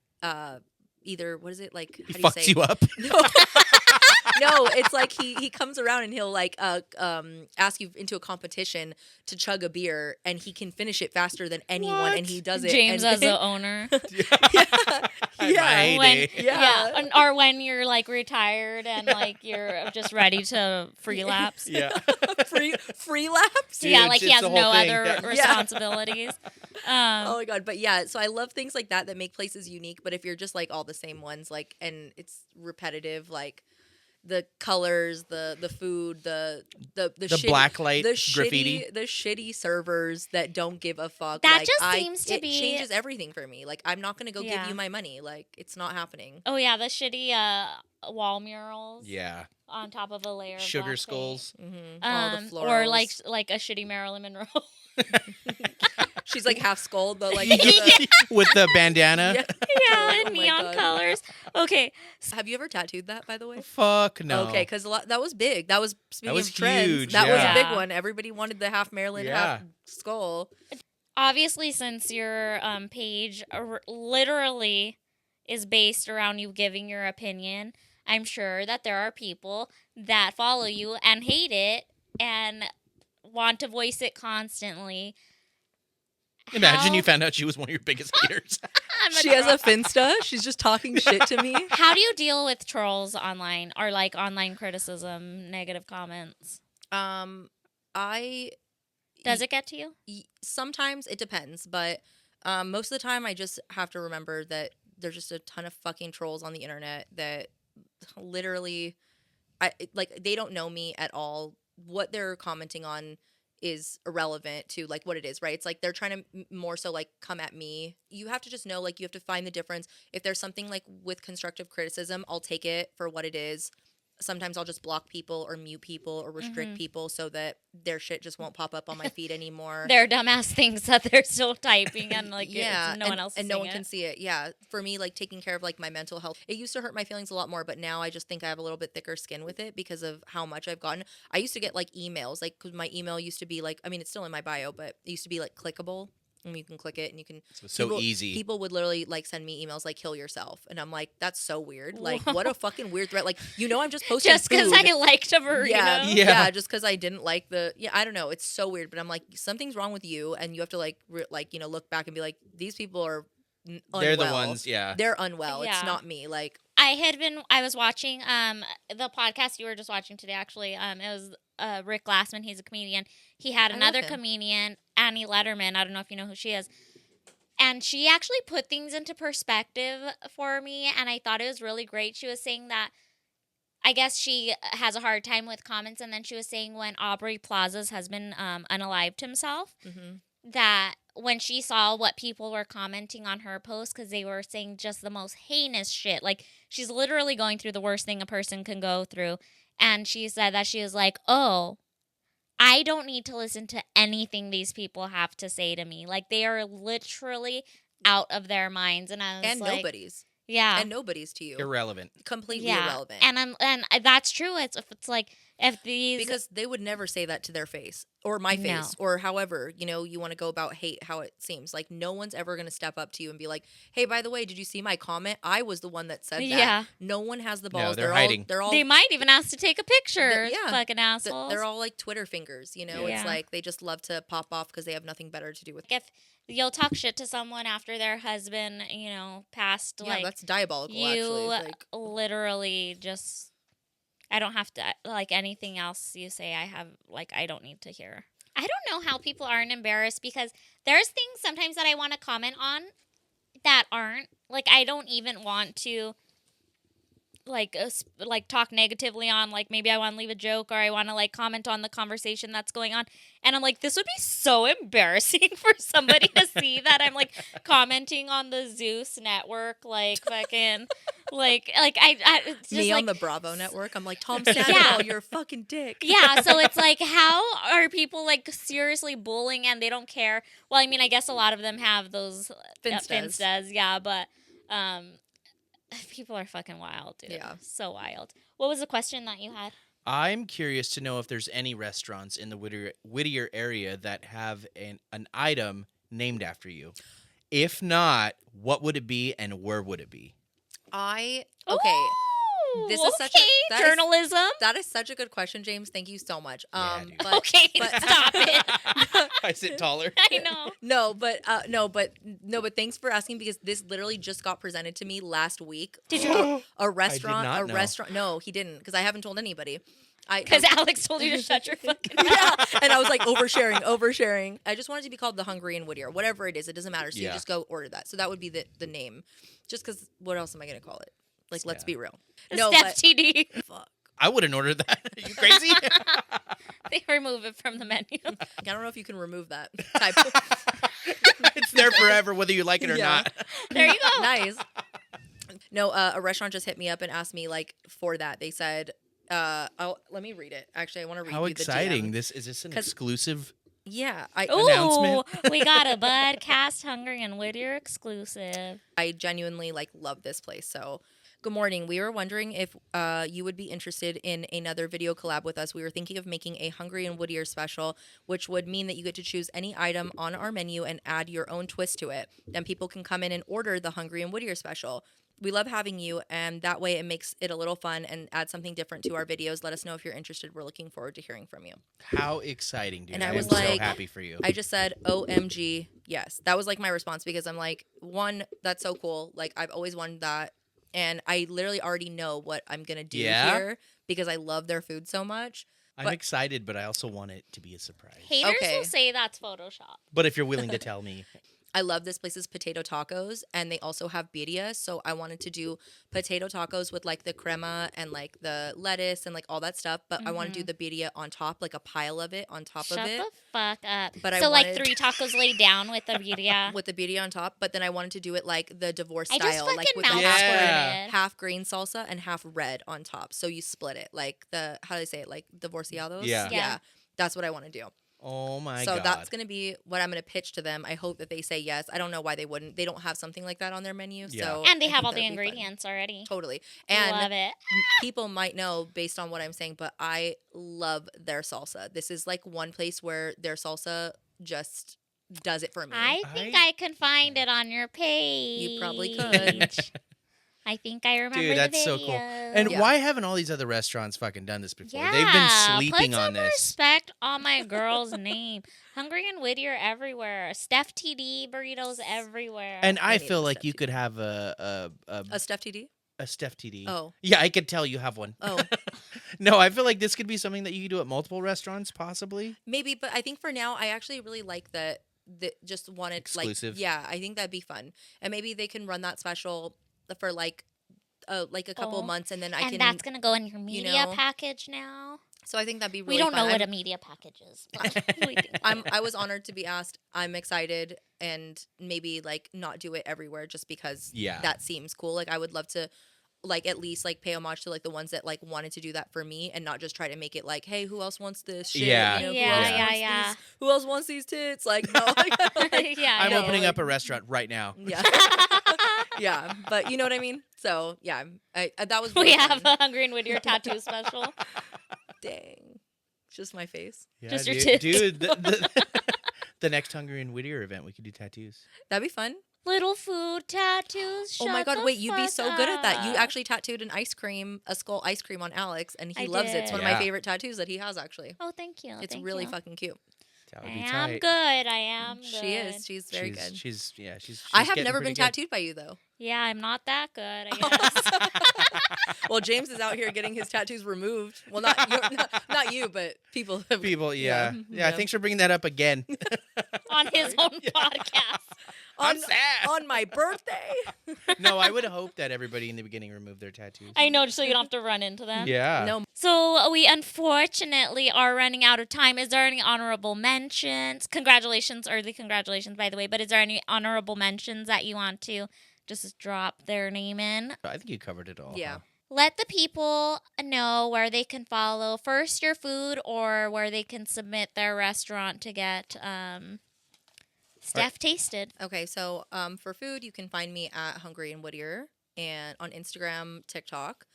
either, what is it, like, how do you say? He fucks you up? No. No, it's like he comes around and he'll like ask you into a competition to chug a beer, and he can finish it faster than anyone, and he does it. James as the owner. Or when you're like retired and like you're just ready to free lapse. Free lapse. Dude, like he has no other responsibilities. Oh my god, but so I love things like that make places unique. But if you're just like all the same ones, like, and it's repetitive, like the colors, the food, the shitty, blacklight graffiti, the shitty servers that don't give a fuck. That like, just seems to be, it changes everything for me. Like, I'm not gonna go give you my money. Like, it's not happening. Oh yeah, the shitty wall murals. Yeah. On top of a layer of sugar black skulls. Mm-hmm. All the florals. Or like a shitty Marilyn Monroe. She's like half skulled, but like with the bandana. And neon colors. Okay. Have you ever tattooed that, by the way? Fuck no. Okay, because that was big. That was, speaking of trends, huge, that was a big one. Everybody wanted the half Marilyn, half skull. Obviously, since your page literally is based around you giving your opinion, I'm sure that there are people that follow you and hate it and want to voice it constantly. Imagine you found out she was one of your biggest haters. She has a Finsta. She's just talking shit to me. How do you deal with trolls online, or like online criticism, negative comments? Does it get to you? Sometimes it depends, but most of the time I just have to remember that there's just a ton of fucking trolls on the internet that literally, they don't know me at all. What they're commenting on is irrelevant to like what it is, right? It's like they're trying to more so like come at me. You have to just know, like, you have to find the difference. If there's something like with constructive criticism, I'll take it for what it is. Sometimes I'll just block people or mute people or restrict people so that their shit just won't pop up on my feed anymore. Their dumbass things that they're still typing and like no one else and no one can see it. Yeah, for me, like taking care of like my mental health, it used to hurt my feelings a lot more, but now I just think I have a little bit thicker skin with it because of how much I've gotten. I used to get like emails, like, because my email used to be like, I mean, it's still in my bio, but it used to be like clickable. And you can click it and you can. So easy. People would literally like send me emails like "kill yourself," and I'm like, that's so weird. Like, what a fucking weird threat. Like, I'm just posting just because I liked a burrito. Yeah, just because I didn't like I don't know. It's so weird, but I'm like, something's wrong with you, and you have to look back and be like, these people are unwell. They're the ones. They're unwell. It's not me. Like, I was watching the podcast you were just watching today. Actually, it was Rick Glassman. He's a comedian. He had another comedian, Annie Letterman. I don't know if you know who she is. And she actually put things into perspective for me, and I thought it was really great. She was saying that I guess she has a hard time with comments, and then she was saying when Aubrey Plaza's husband unalived himself, that when she saw what people were commenting on her post, because they were saying just the most heinous shit. Like, she's literally going through the worst thing a person can go through. And she said that she was like, oh, I don't need to listen to anything these people have to say to me. Like, they are literally out of their minds. And I was and like, nobody's. Yeah. And nobody's to you. Irrelevant. Completely irrelevant. And that's true. It's like, if these... Because they would never say that to their face or my face or however, you want to go about hate, how it seems. Like, no one's ever going to step up to you and be like, hey, by the way, did you see my comment? I was the one that said that. Yeah. No one has the No, balls. they're hiding. They might even ask to take a picture. Fucking assholes. They're all like Twitter fingers, It's like they just love to pop off because they have nothing better to do with it. If you'll talk shit to someone after their husband, passed, like... Yeah, that's diabolical, you actually. literally just... I don't have to, like, anything else you say, I don't need to hear. I don't know how people aren't embarrassed, because there's things sometimes that I want to comment on that aren't. Like, I don't even want to, like talk negatively on, like, maybe I want to leave a joke, or I want to, like, comment on the conversation that's going on. And I'm like, this would be so embarrassing for somebody to see that I'm, like, commenting on the Zeus network, like, fucking... Like I it's just me like, on the Bravo network. I'm like, Tom Sandoval, you're a fucking dick. Yeah, so it's like, how are people, like, seriously bullying and they don't care? Well, I mean, I guess a lot of them have those Finstas, yeah, but people are fucking wild, dude. Yeah, so wild. What was the question that you had? I'm curious to know if there's any restaurants in the Whittier area that have an item named after you. If not, what would it be and where would it be? This is such a journalism. That is such a good question, James. Thank you so much. Yeah, but stop it. I sit taller. I know. No, but thanks for asking, because this literally just got presented to me last week. Did you? A restaurant. I did not know. Restaurant. No, he didn't, because I haven't told anybody. Because Alex told you to shut your fucking mouth. Yeah, and I was like, oversharing. I just wanted to be called the Hungry in Whittier. Whatever it is, it doesn't matter. So you just go order that. So that would be the name. Just because, what else am I going to call it? Like, let's be real. No, Steph TD. Fuck. I wouldn't order that. Are you crazy? They remove it from the menu. I don't know if you can remove that type. It's there forever, whether you like it or not. There you go. Nice. No, a restaurant just hit me up and asked me, like, for that. They said, let me read it. Actually, I want to read How you exciting. the DM. Is this an exclusive announcement? We got a Budcast Hungry and Whittier exclusive. I genuinely, like, love this place. So, good morning. We were wondering if you would be interested in another video collab with us. We were thinking of making a Hungry and Whittier special, which would mean that you get to choose any item on our menu and add your own twist to it. Then people can come in and order the Hungry and Whittier special. We love having you, and that way it makes it a little fun and add something different to our videos. Let us know if you're interested. We're looking forward to hearing from you. How exciting, dude. And I was am like, so happy for you. I just said, OMG, yes. That was, like, my response, because I'm like, one, that's so cool. Like, I've always wanted that. And I literally already know what I'm going to do here because I love their food so much. I'm excited, but I also want it to be a surprise. Haters will say that's Photoshop. But if you're willing to tell me. I love this place's potato tacos, and they also have birria. So I wanted to do potato tacos with, like, the crema and, like, the lettuce and, like, all that stuff. But I want to do the birria on top, like a pile of it on top of it. Shut the fuck up. But so, like, 3 tacos laid down with the birria. With the birria on top. But then I wanted to do it like the divorce style. I just fucking like with half green salsa and half red on top. So you split it. Like how do they say it? Like divorciados? Yeah. That's what I want to do. Oh my God. So God. that's going to be what I'm going to pitch to them. I hope that they say yes. I don't know why they wouldn't. They don't have something like that on their menu. Yeah. So and they have all the ingredients already. Totally. And love it. People might know based on what I'm saying, but I love their salsa. This is like one place where their salsa just does it for me. I think I can find it on your page. You probably could. I think I remember. Dude, that's the so cool. And why haven't all these other restaurants fucking done this before? Yeah, they've been sleeping on this. Put some respect on my girl's name. Hungry and Whittier everywhere. Steph TD burritos everywhere. And I feel like you could have a Steph TD? A Steph TD. Oh. Yeah, I could tell you have one. Oh. No, I feel like this could be something that you could do at multiple restaurants, possibly. Maybe, but I think for now, I actually really like that just wanted exclusive. Like, yeah, I think that'd be fun. And maybe they can run that special for like a couple months, and then I can. And that's gonna go in your media package now. So I think that'd be really We don't fun. know what a media package is. But we think I was honored to be asked. I'm excited, and maybe like not do it everywhere just because that seems cool. Like I would love to like at least like pay homage to like the ones that like wanted to do that for me and not just try to make it like, hey, who else wants this shit? Yeah. You know, Yeah. Who else wants these tits? Like, no. Like, yeah, I'm no. opening up a restaurant right now. Yeah. Yeah, but you know what I mean? So, yeah, that was We really have fun. a Hungry and Whittier tattoo special. Dang. Just my face. Yeah, Just your dude, tits. dude, the next Hungry and Whittier event, we could do tattoos. That'd be fun. Little food tattoos. Oh my shut God, the wait, you'd be fuck so good at that. You up. actually tattooed a skull ice cream on Alex, and he I loves it. It's did. one of my favorite tattoos that he has, actually. Oh, thank you. It's thank really you. fucking cute. That I would be am tight. good. I am good. She is. She's very good. She's I have getting never been pretty good. tattooed by you, though. Yeah, I'm not that good, I guess. Well, James is out here getting his tattoos removed. Well, not you, but people have. People, yeah. Thanks for bringing that up again. On his own podcast. I'm sad. On my birthday. No, I would hope that everybody in the beginning remove their tattoos. I know, just so you don't have to run into them. Yeah. No. So we unfortunately are running out of time. Is there any honorable mentions? Congratulations, early congratulations, by the way. But is there any honorable mentions that you want to just drop their name in? I think you covered it all. Yeah. Huh? Let the people know where they can follow first your food or where they can submit their restaurant to get Steph tasted. Okay, so for food, you can find me at Hungry and Whittier and on Instagram, TikTok.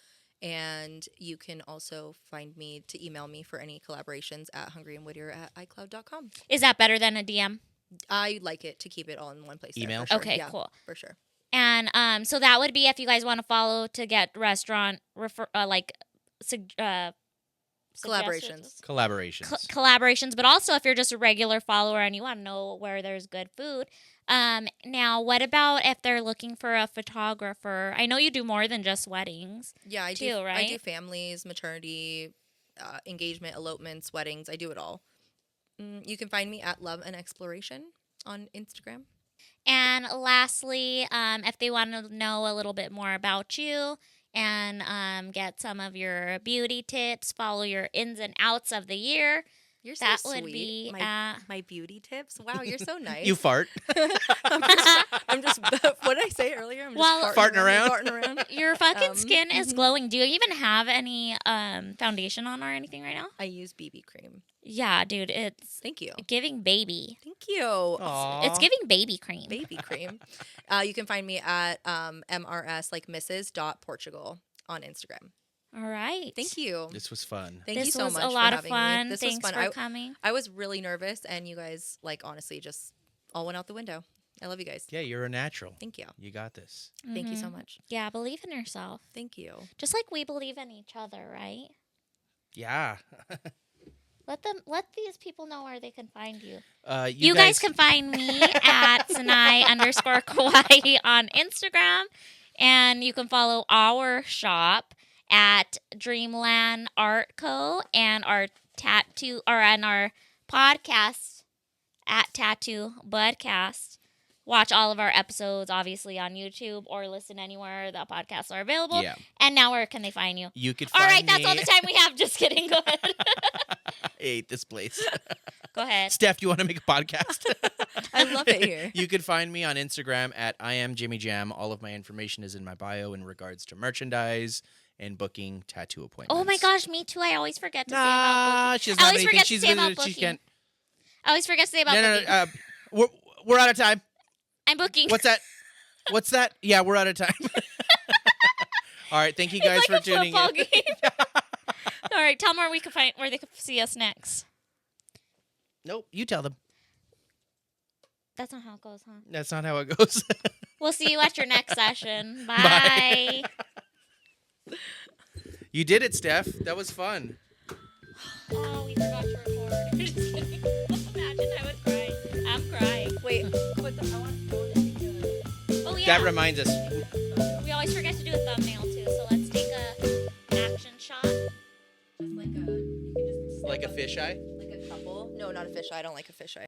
And you can also find me to email me for any collaborations at hungryandwhittier@icloud.com. Is that better than a DM? I like it to keep it all in one place. Email? There, for sure. Okay, Yeah, cool. For sure. And so that would be if you guys want to follow to get restaurant Collaborations. collaborations, but also if you're just a regular follower and you want to know where there's good food. Now, what about if they're looking for a photographer? I know you do more than just weddings. Yeah, I too, do. right? I do families, maternity, engagement, elopements, weddings. I do it all. You can find me at Love and Exploration on Instagram. And lastly, if they want to know a little bit more about you and get some of your beauty tips, follow your ins and outs of the year, You're so that sweet. would be my beauty tips. Wow, you're so nice. You fart. I'm just what did I say earlier? I'm just Well, Farting around? Farting around. your fucking skin is glowing. Do you even have any foundation on or anything right now? I use BB cream. Yeah, dude, it's Thank you. giving baby. Thank you. Aw. It's giving baby cream. Baby cream. You can find me at MRS like Mrs.Portugal on Instagram. All right. Thank you. This was fun. Thank this you so was much a lot for of having fun. me. This Thanks was fun. for coming. I was really nervous, and you guys, like, honestly, just all went out the window. I love you guys. Yeah, you're a natural. Thank you. You got this. Thank you so Mhm. much. Yeah, believe in yourself. Thank you. Just like we believe in each other, right? Yeah. Let these people know where they can find you. You guys can find me at Sanae_Kauai on Instagram. And you can follow our shop at Dreamland Art Co. and our podcast at Tattoo Budcast. Watch all of our episodes, obviously, on YouTube or listen anywhere the podcasts are available. Yeah. And now where can they find you? You could All find right, that's me- all the time we have. Just kidding. Go ahead. I hate this place. Go ahead. Steph, do you want to make a podcast? I love it here. You could find me on Instagram at IamJimmyJam. All of my information is in my bio in regards to merchandise and booking tattoo appointments. Oh my gosh, me too. I always forget to say about Nah, booking. she doesn't I have always anything. forget to She's say gonna- about she booking. can't. I always forget to say about No. booking. We're out of time. I'm booking. What's that? What's that? Yeah, we're out of time. All right, thank you guys It's like for a tuning football in. game. All right, tell them where they can see us next. Nope, you tell them. That's not how it goes, huh? That's not how it goes. We'll see you at your next session. Bye. You did it, Steph. That was fun. Oh, we forgot to record. Just kidding. Imagine I was crying. I'm crying. Wait, I want to hold it because Oh yeah. That reminds us. We always forget to do a thumbnail too. So let's take an action shot. just like a, you can just Like a fisheye? like a couple. No, not a fisheye. I don't like a fisheye.